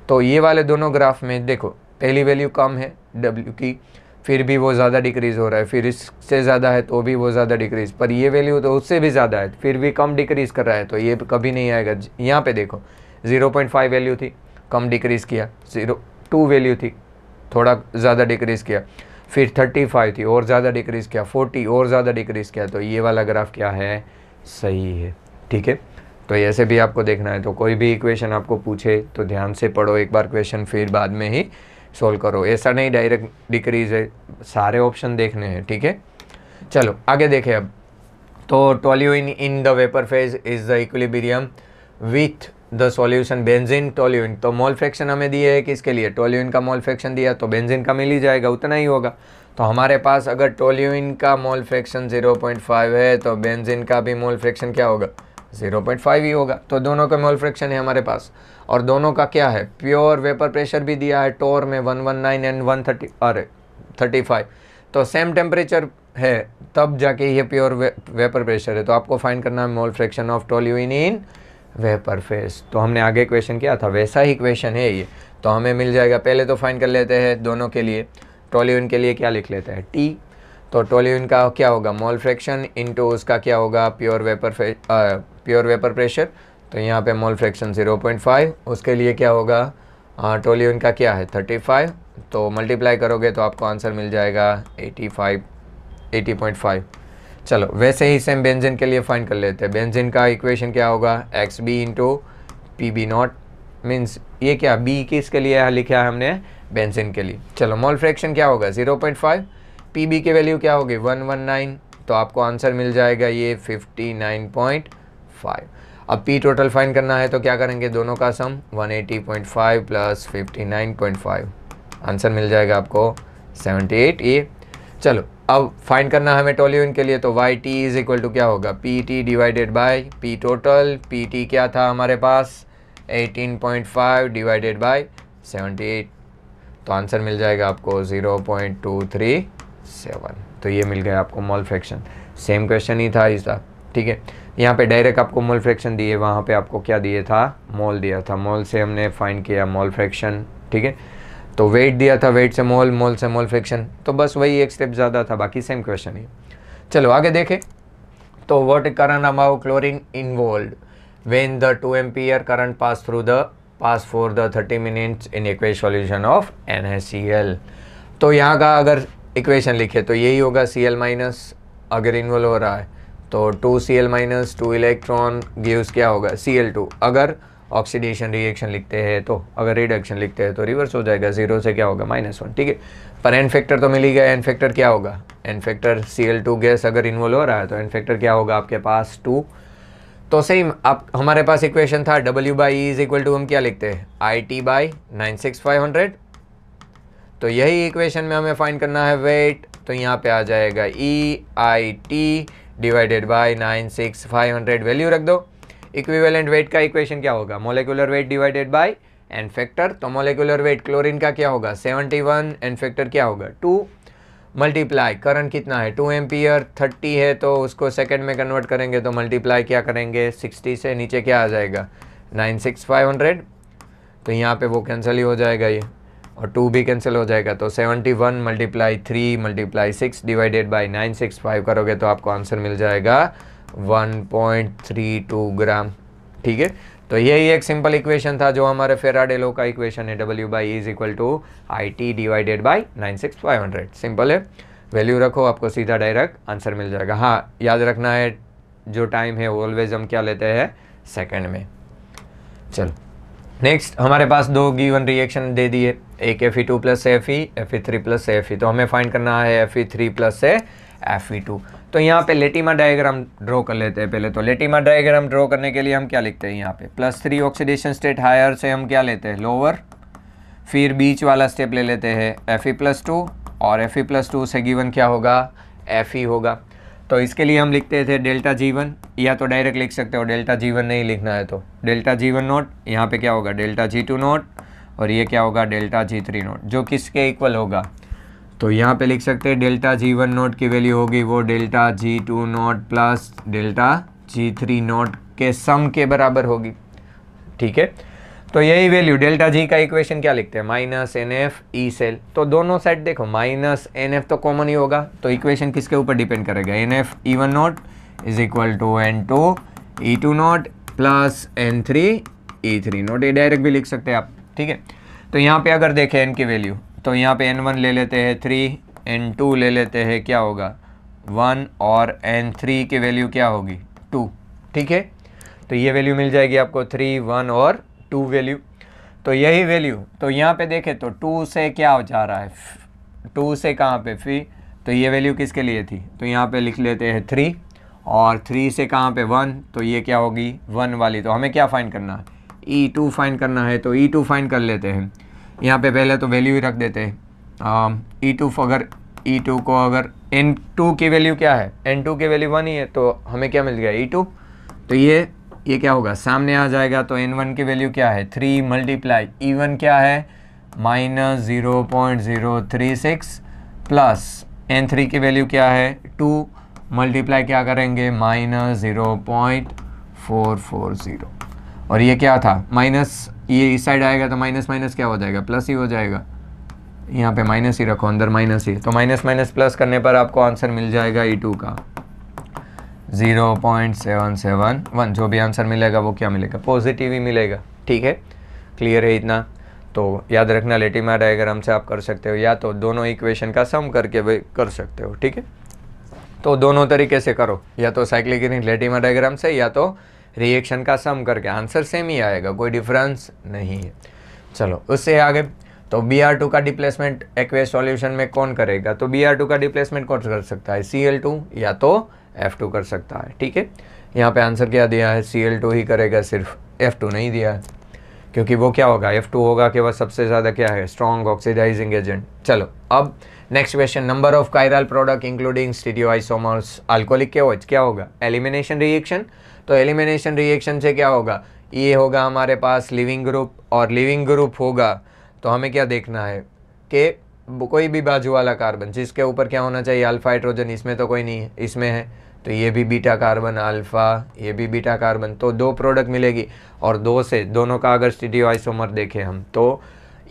तो ये वाले दोनों ग्राफ में देखो पहली वैल्यू कम है W की, फिर भी वो ज़्यादा डिक्रीज़ हो रहा है, फिर इससे ज़्यादा है तो भी वो ज़्यादा डिक्रीज़, पर ये वैल्यू तो उससे भी ज़्यादा है फिर भी कम डिक्रीज़ कर रहा है, तो ये कभी नहीं आएगा। यहाँ पे देखो 0.5 वैल्यू थी, कम डिक्रीज़ किया, 0.2 वैल्यू थी, थोड़ा ज़्यादा डिक्रीज़ किया, फिर 35 थी और ज़्यादा डिक्रीज़ किया, 40 और ज़्यादा डिक्रीज़ किया, तो ये वाला ग्राफ क्या है? सही है। ठीक है, तो ऐसे भी आपको देखना है। तो कोई भी इक्वेशन आपको पूछे तो ध्यान से पढ़ो एक बार क्वेश्चन, फिर बाद में ही सोल्व करो। ऐसा नहीं डायरेक्ट डिक्रीज है, सारे ऑप्शन देखने हैं। ठीक है, चलो आगे देखें अब। तो toluene in the vapour phase is the equilibrium with the solution benzene toluene. तो मोल फ्रैक्शन हमें दिए है किसके लिए? टोल्यूइन का मोल फ्रैक्शन दिया, तो बेंजीन का मिल ही जाएगा, उतना ही होगा। तो हमारे पास अगर टोल्यूइन का मोल फ्रैक्शन 0.5 है तो बेंजीन का भी मोल फ्रैक्शन क्या होगा? 0.5 ही होगा। तो दोनों का मोल फ्रैक्शन है हमारे पास, और दोनों का क्या है? प्योर वेपर प्रेशर भी दिया है टोर में 119 एंड 130 और 35। तो सेम टेम्परेचर है तब जाके ये प्योर वेपर प्रेशर है। तो आपको फाइंड करना है मोल fraction of toluene in vapour phase. तो हमने आगे क्वेश्चन किया था वैसा ही क्वेश्चन है ये। तो हमें मिल जाएगा, पहले तो फाइंड कर लेते हैं दोनों के लिए। टोल्यूइन के लिए क्या लिख लेते हैं? T। तो टोल्यूइन का क्या होगा? मोल फ्रैक्शन इनटू उसका क्या होगा? Pure vapour pressure. तो यहाँ पे मोल फ्रैक्शन 0.5, उसके लिए क्या होगा? टोल्यूइन का क्या है? 35। तो मल्टीप्लाई करोगे तो आपको आंसर मिल जाएगा 80.5। चलो वैसे ही सेम बेंजीन के लिए फाइंड कर लेते हैं। बेंजीन का इक्वेशन क्या होगा? XB into PB0। मीन्स ये क्या B किसके लिए लिखा है हमने? बेंजीन के लिए। चलो मोल फ्रैक्शन क्या होगा? 0.5। PB की वैल्यू क्या होगी? 119। तो आपको आंसर मिल जाएगा ये 59.5। अब P टोटल फाइंड करना है तो क्या करेंगे? दोनों का सम 180.5 प्लस 59.5, आंसर मिल जाएगा आपको 78 ये। चलो अब फाइंड करना है हमें टोल्यूइन के लिए, तो YT इज इक्वल टू क्या होगा? PT divided by P total. PT क्या था हमारे पास? 18.5 डिवाइडेड बाय 78। तो आंसर मिल जाएगा आपको 0.237। तो ये मिल गया आपको मोल फ्रैक्शन। सेम क्वेश्चन ही था इसका। ठीक ठीक है। यहाँ पे डायरेक्ट आपको मोल फ्रैक्शन दिए, वहाँ पे आपको क्या दिए था, मोल दिया था, मोल से हमने फाइंड किया मोल फ्रैक्शन, ठीक है। तो वेट दिया था, वेट से मोल, मोल से मोल फ्रैक्शन, तो बस वही एक स्टेप ज़्यादा था, बाकी सेम क्वेश्चन ही। चलो आगे देखें। तो what current about chlorine involved when the 2 ampere current pass for the 30 minutes in aqueous solution of NaCl। तो यहाँ का अगर इक्वेशन लिखे तो यही होगा, Cl माइनस अगर इन्वॉल्व हो रहा है तो 2Cl माइनस 2 इलेक्ट्रॉन गिव्स क्या होगा, Cl2। अगर ऑक्सीडेशन रिएक्शन लिखते हैं तो, अगर रिडक्शन लिखते हैं तो रिवर्स हो जाएगा, 0 से क्या होगा -1, ठीक है। पर एन फैक्टर तो मिल ही गया, एन फैक्टर क्या होगा, एन फैक्टर Cl2 गैस अगर इन्वॉल्व हो रहा है तो एन फैक्टर क्या होगा आपके पास 2। तो सेम आप हमारे पास इक्वेशन था W/E इज इक्वल टू, हम क्या लिखते हैं IT/96500। तो यही इक्वेशन में हमें फाइंड करना है वेट, तो यहाँ पे आ जाएगा EIT डिवाइडेड बाय 96500, वैल्यू रख दो। इक्विवेलेंट वेट का इक्वेशन क्या होगा, molecular weight divided by N factor. तो मोलिकुलर वेट क्लोरीन का क्या होगा 71, एन फैक्टर क्या होगा 2, मल्टीप्लाई करंट कितना है 2 एम्पियर, 30 है तो उसको सेकंड में कन्वर्ट करेंगे तो मल्टीप्लाई क्या करेंगे 60 से, नीचे क्या आ जाएगा 96500। तो यहाँ पे वो कैंसिल ही हो जाएगा ये, और 2 भी कैंसिल हो जाएगा। तो 71 मल्टीप्लाई 3 मल्टीप्लाई 6 डिवाइडेड बाई 965 करोगे तो आपको आंसर मिल जाएगा 1.32 ग्राम, ठीक है। तो यही एक सिंपल इक्वेशन था जो हमारे फेराडे लॉ का इक्वेशन है, W/E is equal to IT divided by 96500। Simple है, वैल्यू रखो, आपको सीधा डायरेक्ट आंसर मिल जाएगा। हाँ याद रखना है जो टाइम है ऑलवेज हम क्या लेते हैं, सेकंड में। चलो नेक्स्ट, हमारे पास दो गिवन रिएक्शन दे दिए, एक Fe2 प्लस से Fe, Fe3 प्लस से Fe। तो हमें फाइंड करना है Fe3 प्लस से Fe2। तो यहाँ पे लेटिमा डायग्राम ड्रॉ कर लेते हैं पहले। तो लेटिमा डायग्राम ड्रॉ करने के लिए हम क्या लिखते हैं, यहाँ पे +3 ऑक्सीडेशन स्टेट हायर से हम क्या लेते हैं लोअर, फिर बीच वाला स्टेप ले लेते हैं Fe+2, और Fe+2 से गिवन क्या होगा Fe होगा। तो इसके लिए हम लिखते थे डेल्टा G1, या तो डायरेक्ट लिख सकते हो डेल्टा G1 नहीं लिखना है तो डेल्टा G1 नोट, यहाँ पे क्या होगा डेल्टा G2 नोट, और ये क्या होगा डेल्टा G3 नोट, जो किसके इक्वल होगा। तो यहाँ पे लिख सकते हैं डेल्टा G1 नोट की वैल्यू होगी वो delta G2 note plus delta G3 note के सम के बराबर होगी, ठीक है। तो यही वैल्यू डेल्टा G का इक्वेशन क्या लिखते हैं -NF E सेल। तो दोनों साइड देखो -NF तो कॉमन ही होगा, तो इक्वेशन किसके ऊपर डिपेंड करेगा, NF E1 naught is equal to N2 E2 naught plus N3 E3 naught, ये डायरेक्ट भी लिख सकते हैं आप, ठीक है। तो यहाँ पे अगर देखें N की वैल्यू, तो यहाँ पे N1 ले लेते हैं 3, N2 ले लेते हैं क्या होगा 1, और N3 की वैल्यू क्या होगी 2, ठीक है। तो ये वैल्यू मिल जाएगी आपको 3, 1 और 2 वैल्यू। तो यही वैल्यू, तो यहाँ पे देखें तो 2 से क्या जा रहा है 2 से कहाँ पे Fe, तो ये वैल्यू किसके लिए थी, तो यहाँ पे लिख लेते हैं 3, और 3 से कहाँ पे 1, तो ये क्या होगी 1 वाली। तो हमें क्या फाइंड करना है E2 फाइंड करना है, तो E2 फाइंड कर लेते हैं। यहाँ पे पहले तो वैल्यू ही रख देते हैं E2, अगर E2 को अगर N2 की वैल्यू क्या है, N2 की वैल्यू 1 ही है, तो हमें क्या मिल गया E2। तो ये क्या होगा सामने आ जाएगा। तो N1 की वैल्यू क्या है 3 मल्टीप्लाई E1 क्या है -0.036 प्लस N3 की वैल्यू क्या है 2 मल्टीप्लाई क्या करेंगे -0.440, और ये क्या था माइनस, ये इस साइड आएगा तो माइनस माइनस क्या हो जाएगा प्लस ही हो जाएगा, यहाँ पे माइनस ही रखो, अंदर माइनस ही, तो माइनस माइनस प्लस करने पर आपको आंसर मिल जाएगा E2 का 0.771। जो भी आंसर मिलेगा वो क्या मिलेगा पॉजिटिव ही मिलेगा, ठीक है। क्लियर है इतना। तो याद रखना लेटिमा डायग्राम से आप कर सकते हो, या तो दोनों इक्वेशन का सम करके भी कर सकते हो, ठीक है। तो दोनों तरीके से करो, या तो साइक्लिक लेटिमा डायग्राम से, या तो रिएक्शन का सम करके, आंसर सेम ही आएगा, कोई डिफरेंस नहीं है। चलो उससे आगे, तो Br2 का डिप्लेसमेंट एक्वेस सॉल्यूशन में कौन करेगा, तो Br2 का डिप्लेसमेंट कौन कर सकता है Cl2 या तो F2 कर सकता है, ठीक है। यहाँ पे आंसर क्या दिया है Cl2 ही करेगा, सिर्फ F2 नहीं दिया है, क्योंकि वो क्या होगा F2 होगा कि वह सबसे ज़्यादा क्या है स्ट्रॉन्ग ऑक्सीडाइजिंग एजेंट। चलो अब next question, number of chiral product including stereoisomers alcoholic के OH क्या होगा एलिमिनेशन रिएक्शन। तो एलिमिनेशन रिएक्शन से क्या होगा, ये होगा हमारे पास लिविंग ग्रुप, और लिविंग ग्रुप होगा तो हमें क्या देखना है कि कोई भी बाजू वाला कार्बन जिसके ऊपर क्या होना चाहिए अल्फा हाइड्रोजन, इसमें तो कोई नहीं है, इसमें है, तो ये भी बीटा कार्बन अल्फ़ा, ये भी बीटा कार्बन, तो 2 प्रोडक्ट मिलेगी। और 2 से दोनों का अगर स्टीरियोआइसोमर देखें हम तो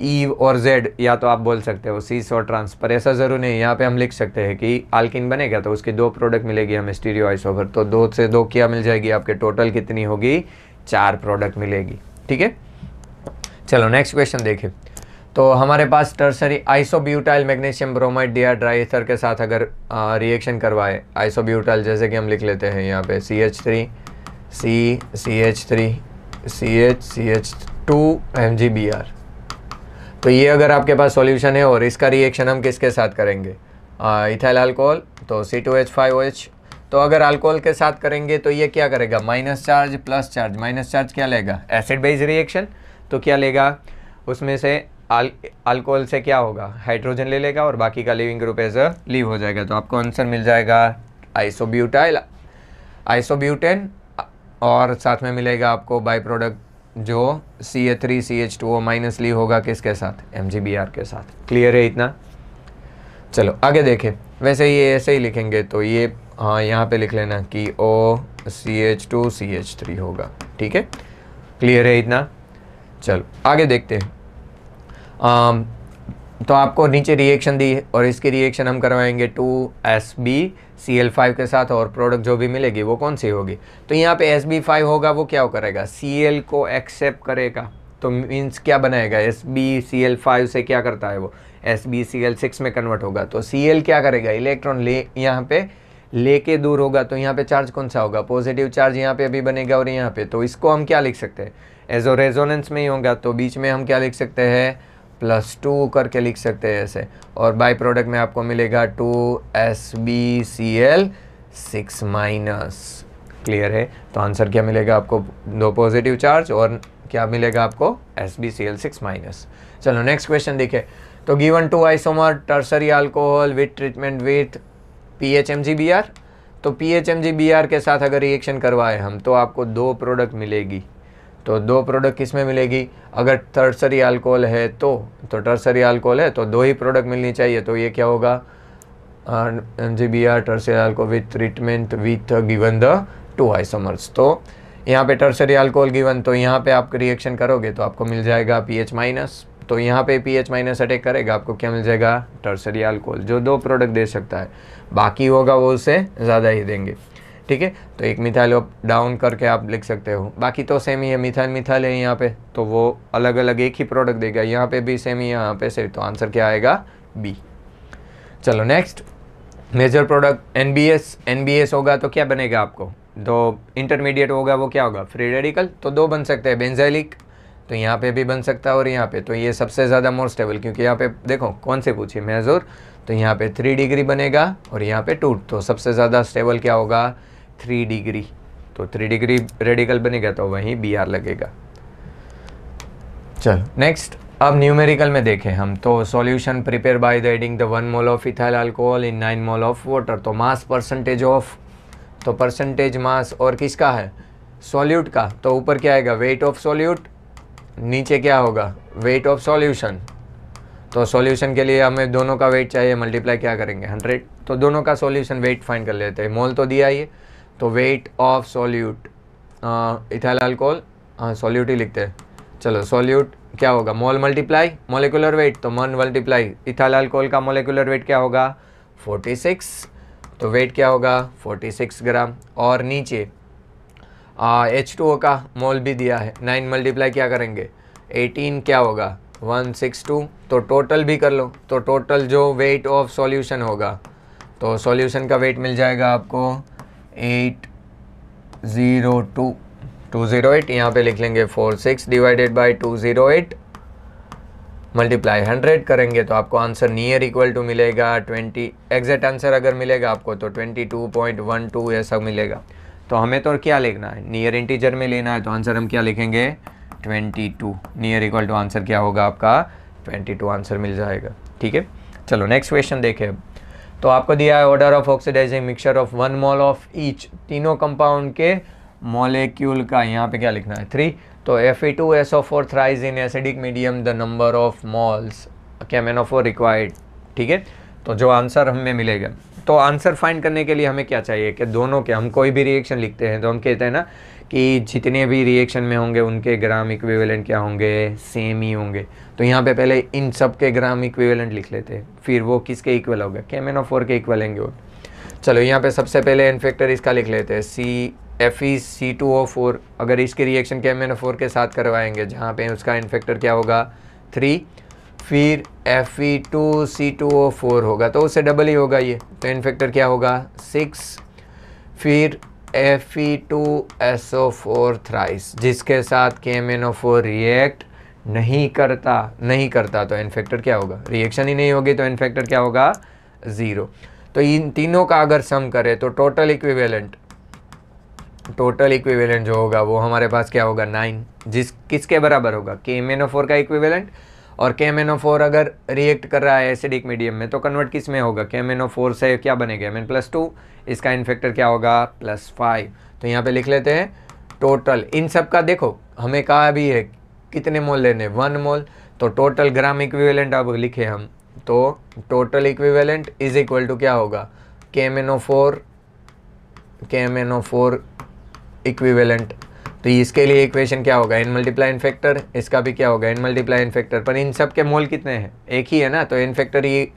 ई और जेड, या तो आप बोल सकते हो सीस और ट्रांस, पर ऐसा ज़रूर नहीं। यहाँ पे हम लिख सकते हैं कि आल्किन बनेगा तो उसकी 2 प्रोडक्ट मिलेगी हमें स्टीरियोआइसोमर, तो 2 से 2 क्या मिल जाएगी आपके, टोटल कितनी होगी, 4 प्रोडक्ट मिलेगी। ठीक है, चलो नेक्स्ट क्वेश्चन देखें। तो हमारे पास टर्सरी आइसोब्यूटाइल मैग्नीशियम ब्रोमाइड दिया ड्राई ईथर के साथ अगर रिएक्शन करवाए, आइसोब्यूटाइल जैसे कि हम लिख लेते हैं यहाँ पे CH3 CH3 CH2 MgBr। तो ये अगर आपके पास सॉल्यूशन है और इसका रिएक्शन हम किसके साथ करेंगे, इथाइल अल्कोहल, तो C2H5OH। तो अगर अल्कोहल के साथ करेंगे तो ये क्या करेगा, minus charge plus charge, minus charge क्या लेगा, एसिड बेस रिएक्शन, तो क्या लेगा उसमें से अल्कोहल से क्या होगा, हाइड्रोजन ले लेगा और बाकी का leaving group as a leave हो जाएगा। तो आपको आंसर मिल जाएगा आइसोब्यूटाइल आइसोब्यूटेन, और साथ में मिलेगा आपको बाई प्रोडक्ट जो CH3CH2O माइनस लीव होगा किसके साथ, MgBr के साथ। क्लियर है इतना। चलो आगे देखें, वैसे ये ऐसे ही लिखेंगे तो ये हाँ यहाँ पे लिख लेना कि OCH2CH3 होगा। ठीक है, क्लियर है इतना। चलो आगे देखते हैं। तो आपको नीचे रिएक्शन दी है और इसकी रिएक्शन हम करवाएंगे 2SbCl5 के साथ, और प्रोडक्ट जो भी मिलेगी वो कौन सी होगी, तो यहाँ पे Sb5 होगा, वो क्या करेगा, Cl को एक्सेप्ट करेगा, तो मीन्स क्या बनाएगा, SbCl5 से क्या करता है वो SbCl6 में कन्वर्ट होगा। तो Cl क्या करेगा, इलेक्ट्रॉन ले यहाँ पे लेके दूर होगा, तो यहाँ पे चार्ज कौन सा होगा, पॉजिटिव चार्ज यहाँ पे भी बनेगा और यहाँ पे, तो इसको हम क्या लिख सकते हैं, एजो रेजोनेंस में ही होगा, तो बीच में हम क्या लिख सकते हैं, +2 करके लिख सकते हैं ऐसे, और बाई प्रोडक्ट में आपको मिलेगा 2SbCl6 माइनस। क्लियर है, तो आंसर क्या मिलेगा आपको, 2 पॉजिटिव चार्ज और क्या मिलेगा आपको, SbCl6 माइनस। चलो नेक्स्ट क्वेश्चन देखें। तो given 2 isomer tertiary alcohol with treatment with pH MgBr, तो pH MgBr के साथ अगर रिएक्शन करवाए हम तो आपको 2 प्रोडक्ट मिलेगी। तो 2 प्रोडक्ट किस में मिलेगी, अगर टर्सरी अल्कोहल है तो टर्सरी अल्कोहल है तो 2 ही प्रोडक्ट मिलनी चाहिए, तो ये क्या होगा, MgBr tertiary alcohol with treatment with given the 2 isomers. तो यहाँ पे टर्सरी अल्कोहल गिवन, तो यहाँ पे आप रिएक्शन करोगे तो आपको मिल जाएगा pH माइनस, तो यहाँ पे pH माइनस अटैक करेगा, आपको क्या मिल जाएगा, टर्सरी अल्कोहल, जो 2 प्रोडक्ट दे सकता है, बाकी होगा वो उससे ज़्यादा ही देंगे। ठीक है, तो एक मिथाइल डाउन करके आप लिख सकते हो, बाकी तो सेम ही है, मिथाइल मिथाइल है यहाँ पे, तो वो अलग अलग एक ही प्रोडक्ट देगा, यहाँ पे भी सेम ही, यहाँ पे सेम, तो आंसर क्या आएगा, बी। चलो नेक्स्ट, मेजर प्रोडक्ट NBS होगा तो क्या बनेगा आपको, 2 इंटरमीडिएट होगा वो क्या होगा, फ्री रेडिकल, तो 2 बन सकते हैं, बेंजाइलिक, तो यहाँ पे भी बन सकता है और यहाँ पे, तो ये सबसे ज़्यादा मोर स्टेबल, क्योंकि यहाँ पे देखो कौन से पूछिए, मेजर, तो यहाँ पे 3 डिग्री बनेगा और यहाँ पे 2, तो सबसे ज़्यादा स्टेबल क्या होगा, 3 डिग्री, तो 3 डिग्री रेडिकल बनेगा तो वहीं Br लगेगा। चलो नेक्स्ट, अब न्यूमेरिकल में देखें हम, तो solution prepare by the adding the 1 mole of ethyl alcohol in 9 mole of water, तो मास परसेंटेज ऑफ, तो परसेंटेज मास और किसका है, सॉल्यूट का, तो ऊपर क्या आएगा, वेट ऑफ सॉल्यूट, नीचे क्या होगा, वेट ऑफ सॉल्यूशन। तो सॉल्यूशन के लिए हमें दोनों का वेट चाहिए, मल्टीप्लाई क्या करेंगे 100, तो दोनों का सॉल्यूशन वेट फाइंड कर लेते हैं, मोल तो दिया ही है, तो weight of solute ethyl alcohol, हाँ सॉल्यूट ही लिखते हैं, चलो सॉल्यूट क्या होगा, मोल मल्टीप्लाई मोलिकुलर वेट, तो 1 मल्टीप्लाई इथाइल अल्कोहल का मोलिकुलर वेट क्या होगा 46, तो वेट क्या होगा 46 ग्राम, और नीचे H2O का मोल भी दिया है, 9 मल्टीप्लाई क्या करेंगे 18 क्या होगा 162, तो टोटल भी कर लो, तो टोटल जो वेट ऑफ सॉल्यूशन होगा, तो सॉल्यूशन का वेट मिल जाएगा आपको 208, यहाँ पे लिख लेंगे 46 डिवाइडेड बाई 208 मल्टीप्लाई 100 करेंगे तो आपको आंसर नियर इक्वल टू मिलेगा 20, एग्जैक्ट आंसर अगर मिलेगा आपको तो 22.12 ऐसा मिलेगा। तो हमें तो क्या लिखना है, नियर इंटीजर में लेना है, तो आंसर हम क्या लिखेंगे 22, नियर इक्वल टू आंसर क्या होगा आपका 22 आंसर मिल जाएगा। ठीक है, चलो नेक्स्ट क्वेश्चन देखें अब। तो आपको दिया है order of oxidising mixture of 1 mole of each, तीनों कंपाउंड के मॉलिक्यूल का यहाँ पे क्या लिखना है 3, तो Fe2SO4 thrice in acidic medium the number of moles KMnO4 required. ठीक है, तो जो आंसर हमें मिलेगा, तो आंसर फाइंड करने के लिए हमें क्या चाहिए कि दोनों के, हम कोई भी रिएक्शन लिखते हैं तो हम कहते हैं ना कि जितने भी रिएक्शन में होंगे उनके ग्राम इक्विवेलेंट क्या होंगे, सेम ही होंगे। तो यहाँ पे पहले इन सब के ग्राम इक्विवेलेंट लिख लेते हैं, फिर वो किसके इक्वल होगा, KMnO4 के इक्वल होंगे वो। चलो यहाँ पे सबसे पहले एन फैक्टर इसका लिख लेते हैं, Fe(C2O4), अगर इसकी रिएक्शन KMnO4 के साथ करवाएंगे जहाँ पे उसका एन फैक्टर क्या होगा 3, फिर Fe2C2O4 होगा तो उससे डबल ही होगा ये, तो एन फैक्टर क्या होगा 6, फिर Fe2SO4 थ्राइस, जिसके साथ KMnO4 रिएक्ट नहीं करता तो एन फैक्टर क्या होगा, रिएक्शन ही नहीं होगी तो एन फैक्टर क्या होगा 0। तो इन तीनों का अगर सम करें तो टोटल इक्विवेलेंट जो होगा वो हमारे पास क्या होगा 9, किसके बराबर होगा, KMnO4 का इक्विवेलेंट। और KMnO4 अगर रिएक्ट कर रहा है एसिडिक मीडियम में तो कन्वर्ट किस में होगा, KMnO4 से क्या बनेगा Mn+2, इसका इन फैक्टर क्या होगा +5। तो यहाँ पे लिख लेते हैं टोटल इन सब का, देखो हमें कहा भी है कितने मोल लेने, 1 मोल। तो टोटल ग्राम इक्विवेलेंट अब लिखे हम, तो total equivalent is equal to क्या होगा KMnO4 इक्विवेलेंट। तो इसके लिए इक्वेशन क्या होगा, n मल्टीप्लाई एन फैक्टर, इसका भी क्या होगा n मल्टीप्लाई एन फैक्टर, पर इन सब के मोल कितने हैं, एक ही है ना, तो एन फैक्टर ये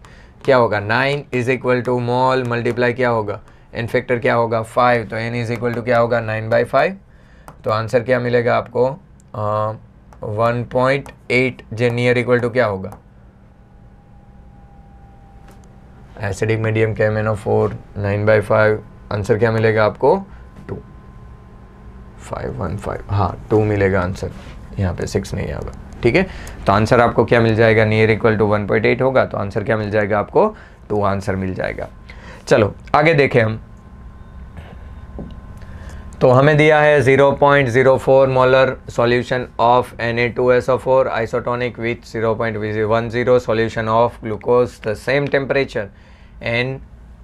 क्या होगा 9 is equal to mole multiply क्या होगा एन फैक्टर क्या होगा 5, तो n इज इक्वल टू क्या होगा 9/5। तो आंसर क्या मिलेगा आपको 1.8, जे नियर इक्वल टू क्या होगा एसिडिक मीडियम KMnO4 9/5, आंसर क्या मिलेगा आपको 515, हाँ 2 मिलेगा आंसर, यहाँ पे 6 नहीं आएगा, ठीक है। तो आंसर आपको क्या मिल जाएगा, नियर इक्वल टू 1.8 होगा, तो आंसर क्या मिल जाएगा आपको 2 आंसर मिल जाएगा। चलो आगे देखें हम, तो हमें दिया है 0.04 molar solution of Na2SO4 isotonic with 0.10 solution of glucose the same temperature and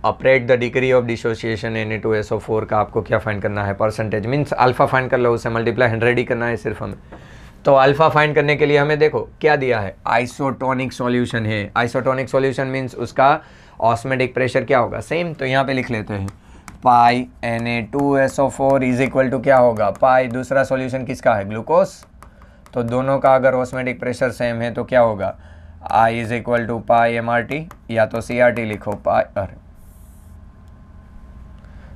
operate the degree of dissociation Na2SO4 का आपको क्या फाइंड करना है, परसेंटेज मीन्स अल्फा फाइंड कर लो, उसे मल्टीप्लाई 100 ही करना है सिर्फ हमें। तो अल्फा फाइंड करने के लिए हमें देखो क्या दिया है, आइसोटोनिक सॉल्यूशन है। आइसोटोनिक सॉल्यूशन मीन्स उसका ऑस्मोटिक प्रेशर क्या होगा सेम, तो यहाँ पे लिख लेते हैं पाई Na2SO4 इज इक्वल टू क्या होगा पाई, दूसरा सॉल्यूशन किसका है ग्लूकोज, तो दोनों का अगर ऑस्मोटिक प्रेशर सेम है तो क्या होगा I is equal to pi MRT, या तो CRT लिखो पाई, अरे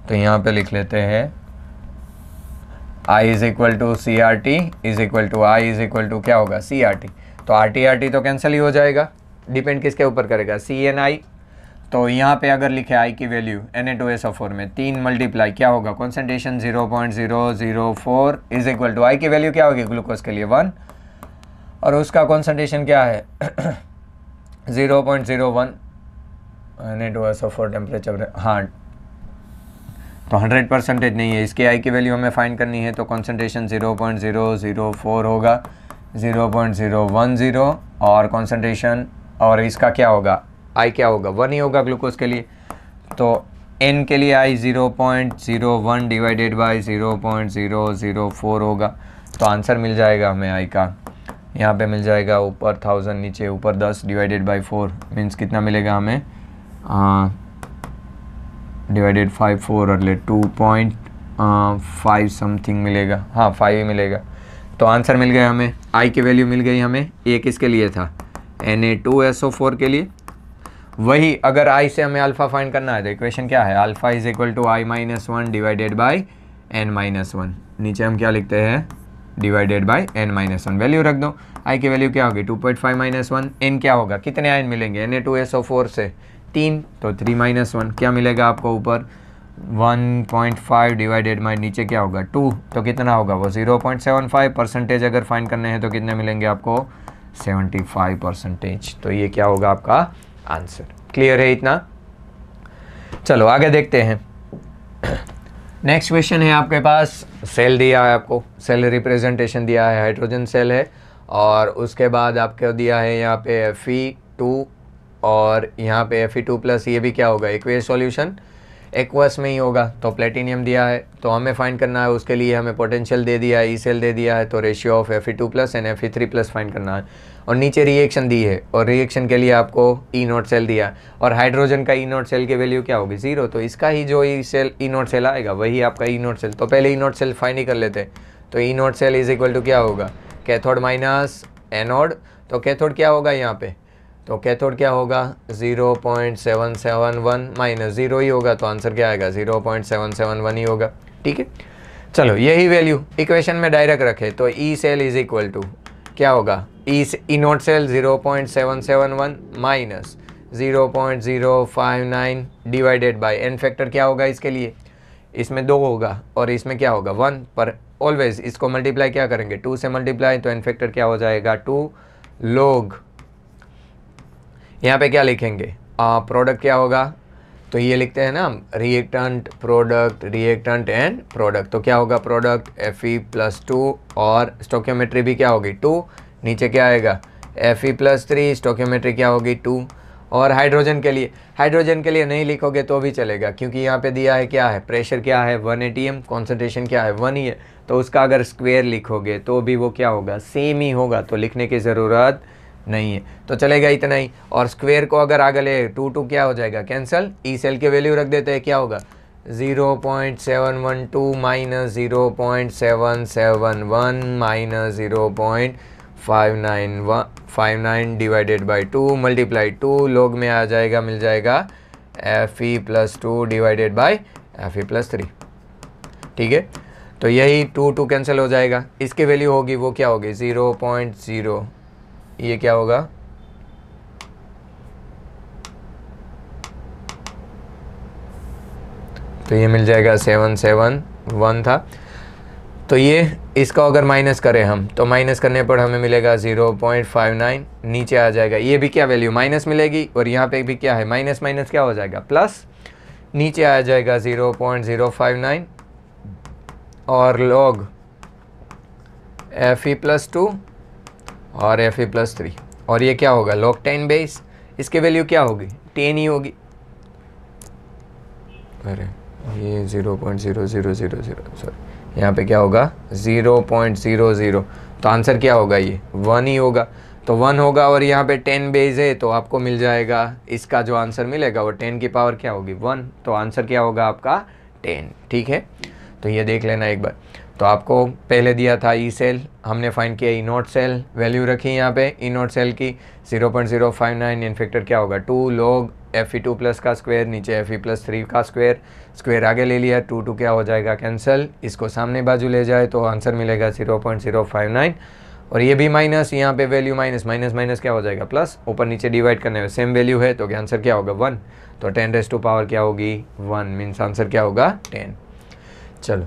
तो यहाँ पे लिख लेते हैं I is equal to CRT is equal to I is equal to क्या होगा CRT। तो RT तो कैंसिल ही हो जाएगा, डिपेंड किसके ऊपर करेगा CNI। तो यहाँ पे अगर लिखे I की वैल्यू Na2SO4 में 3 मल्टीप्लाई क्या होगा concentration 0.004 is equal to I की वैल्यू क्या होगी ग्लूकोज के लिए 1, और उसका कॉन्सेंट्रेशन क्या है 0.01 Na2SO4 टेम्परेचर, हाँ तो 100% नहीं है, इसके I की वैल्यू हमें फाइंड करनी है, तो कॉन्सेंट्रेशन 0.004 होगा 0.010, और कॉन्सेंट्रेशन और इसका क्या होगा I क्या होगा 1 ही होगा ग्लूकोज के लिए। तो N के लिए I 0.01 डिवाइडेड बाई 0.004 होगा, तो आंसर मिल जाएगा हमें I का, यहाँ पे मिल जाएगा ऊपर 1000 नीचे ऊपर 10 डिवाइडेड बाई 4 मीन्स कितना मिलेगा हमें डिवाइडेड 5 4 और ले 2.5 समथिंग मिलेगा, हाँ 5 ही मिलेगा। तो आंसर मिल गया हमें, I की वैल्यू मिल गई हमें, ये किसके लिए था Na2SO4 के लिए। वही अगर I से हमें अल्फ़ा फाइंड करना है तो इक्वेशन क्या है alpha is equal to I-1 divided by n-1, नीचे हम क्या लिखते हैं डिवाइडेड बाई n-1, वैल्यू रख दो। I की वैल्यू क्या होगी 2.5 - 1, n क्या होगा कितने आयन मिलेंगे Na2SO4 से 3, तो 3 - 1 क्या मिलेगा आपको ऊपर 1.5 डिवाइडेड बाई नीचे क्या होगा 2, तो कितना होगा वो 0.75 परसेंटेज अगर फाइंड करने हैं तो कितने मिलेंगे आपको 75%। तो ये क्या होगा आपका आंसर, क्लियर है इतना। चलो आगे देखते हैं। नेक्स्ट क्वेश्चन है आपके पास, सेल दिया है आपको, सेल रिप्रेजेंटेशन दिया है, हाइड्रोजन सेल है, और उसके बाद आपको दिया है यहाँ पे Fe2 और यहाँ पे Fe2 प्लस, ये भी क्या होगा एक्वेस सॉल्यूशन, एक्वस में ही होगा, तो प्लेटिनियम दिया है तो हमें फाइंड करना है, उसके लिए हमें पोटेंशियल दे दिया है, ई सेल दे दिया है, तो ratio of Fe2+ and Fe3+ find करना है। और नीचे रिएक्शन दी है और रिएक्शन के लिए आपको ई नॉट सेल दिया, और हाइड्रोजन का ई नॉट सेल की वैल्यू क्या होगी 0, तो इसका ही जो ई नॉट सेल आएगा वही आपका ई नॉट सेल। तो पहले ई नॉट सेल फाइंड ही कर लेते हैं। तो E naught cell is equal to क्या होगा, कैथोड माइनस एनोड। तो कैथोड क्या होगा यहाँ पे, तो कैथोड क्या होगा 0.771 माइनस 0 ही होगा, तो आंसर क्या आएगा 0.771 ही होगा। ठीक है, चलो यही वैल्यू इक्वेशन में डायरेक्ट रखे तो E cell is equal to क्या होगा, E naught cell 0.771 minus 0.059 divided by N factor क्या होगा इसके लिए, इसमें 2 होगा और इसमें क्या होगा 1, पर ऑलवेज इसको मल्टीप्लाई क्या करेंगे 2 से मल्टीप्लाई, तो एन फैक्टर क्या हो जाएगा 2 log, यहाँ पे क्या लिखेंगे प्रोडक्ट क्या होगा, तो ये लिखते हैं ना हम reactant product, reactant and product, तो क्या होगा प्रोडक्ट Fe+2 और स्टोकियोमेट्री भी क्या होगी 2, नीचे क्या आएगा Fe+3, स्टोकियोमेट्री क्या होगी 2। और हाइड्रोजन के लिए नहीं लिखोगे तो भी चलेगा, क्योंकि यहाँ पे दिया है क्या है, प्रेशर क्या है 1 atm, कॉन्सेंट्रेशन क्या है 1 ही है, तो उसका अगर स्क्वायर लिखोगे तो भी वो क्या होगा सेम ही होगा, तो लिखने की ज़रूरत नहीं है, तो चलेगा इतना ही। और स्क्वायर को अगर आगे ले 2 क्या हो जाएगा कैंसिल, ई सेल की वैल्यू रख देते हैं, क्या होगा 0.712 minus 0.771 minus 0.591 divided by 2 multiply 2 लोग में आ जाएगा, मिल जाएगा Fe+2 डिवाइडेड बाई Fe+3। ठीक है, तो यही 2 कैंसिल हो जाएगा, इसकी वैल्यू होगी वो क्या होगी 0.0, ये क्या होगा तो ये मिल जाएगा 771 था, तो ये इसका अगर माइनस करें हम तो माइनस करने पर हमें मिलेगा 0.59, नीचे आ जाएगा, ये भी क्या वैल्यू माइनस मिलेगी और यहाँ पे भी क्या है माइनस माइनस क्या हो जाएगा प्लस, नीचे आ जाएगा 0.059 और log Fe+2 और Fe+3, और ये क्या होगा log 10 बेस, इसकी वैल्यू क्या होगी 10 ही होगी, अरे ये 0.0000 सॉरी यहाँ पे क्या होगा 0.00, तो आंसर क्या होगा ये 1 ही होगा, तो 1 होगा और यहाँ पे 10 बेस है, तो आपको मिल जाएगा इसका जो आंसर मिलेगा वो 10 की पावर क्या होगी 1, तो आंसर क्या होगा आपका 10। ठीक है, तो ये देख लेना एक बार। तो आपको पहले दिया था ई सेल, हमने फाइंड किया ई नॉट सेल, वैल्यू रखी यहाँ पे ई नॉट सेल की 0.059, इन फैक्टर क्या होगा 2 log Fe2+ का स्क्वायर, नीचे Fe+3 का स्क्वायर आगे ले लिया, 2 क्या हो जाएगा कैंसिल, इसको सामने बाजू ले जाए तो आंसर मिलेगा 0.059, और ये भी माइनस, यहाँ पे वैल्यू माइनस माइनस माइनस क्या हो जाएगा प्लस, ऊपर नीचे डिवाइड करने में सेम वैल्यू है तो आंसर क्या होगा 1, तो 10⁻² क्या होगी 1, मीन्स आंसर क्या होगा 10। चलो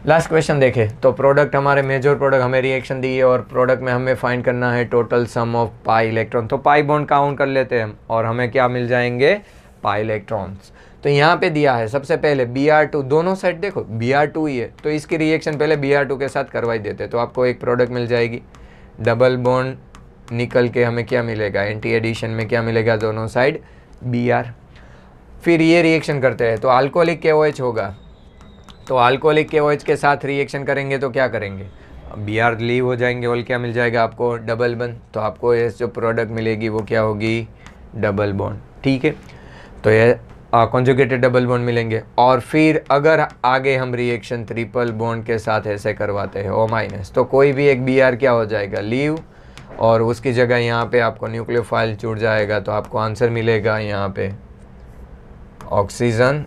लास्ट क्वेश्चन देखें, तो प्रोडक्ट हमारे मेजर प्रोडक्ट हमें रिएक्शन दी है और प्रोडक्ट में हमें फाइंड करना है total sum of pi electron, तो पाई बॉन्ड काउंट कर लेते हैं हम और हमें क्या मिल जाएंगे पाई इलेक्ट्रॉन्स। तो यहाँ पे दिया है सबसे पहले Br2, दोनों साइड देखो Br2 ही है, तो इसकी रिएक्शन पहले Br2 के साथ करवाई देते हैं, तो आपको एक प्रोडक्ट मिल जाएगी, डबल बॉन्ड निकल के हमें क्या मिलेगा एंटी एडिशन में क्या मिलेगा दोनों साइड Br। फिर ये रिएक्शन करते हैं तो अल्कोहलिक KOH होगा, तो अल्कोहलिक KOH के साथ रिएक्शन करेंगे तो क्या करेंगे Br लीव हो जाएंगे और क्या मिल जाएगा आपको डबल बॉन्ड, तो आपको ये जो प्रोडक्ट मिलेगी वो क्या होगी डबल बॉन्ड। ठीक है, तो ये कॉन्जुगेटेड डबल बॉन्ड मिलेंगे। और फिर अगर आगे हम रिएक्शन ट्रिपल बॉन्ड के साथ ऐसे करवाते हैं O-, तो कोई भी एक Br क्या हो जाएगा लीव, और उसकी जगह यहाँ पे आपको न्यूक्लियोफाइल जुड़ जाएगा, तो आपको आंसर मिलेगा यहाँ पे ऑक्सीजन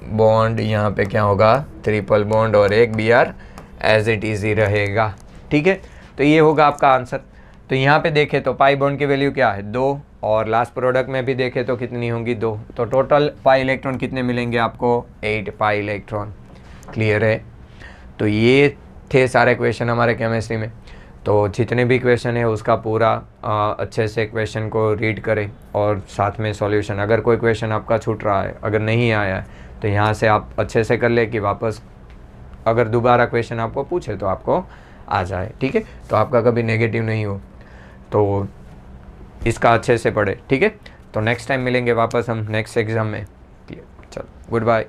बॉन्ड, यहाँ पे क्या होगा ट्रिपल बॉन्ड और एक Br एज इट इज ही रहेगा। ठीक है, तो ये होगा आपका आंसर। तो यहाँ पे देखें तो पाई बॉन्ड की वैल्यू क्या है 2, और लास्ट प्रोडक्ट में भी देखें तो कितनी होंगी 2, तो टोटल पाई इलेक्ट्रॉन कितने मिलेंगे आपको 8 पाई इलेक्ट्रॉन। क्लियर है, तो ये थे सारे क्वेश्चन हमारे केमिस्ट्री में। तो जितने भी क्वेश्चन है उसका पूरा अच्छे से क्वेश्चन को रीड करें और साथ में सॉल्यूशन, अगर कोई क्वेश्चन आपका छूट रहा है, अगर नहीं आया है तो यहाँ से आप अच्छे से कर ले कि वापस अगर दोबारा क्वेश्चन आपको पूछे तो आपको आ जाए। ठीक है, तो आपका कभी नेगेटिव नहीं हो, तो इसका अच्छे से पढ़े। ठीक है, तो नेक्स्ट टाइम मिलेंगे वापस हम नेक्स्ट एग्ज़ाम में। चलो गुड बाय।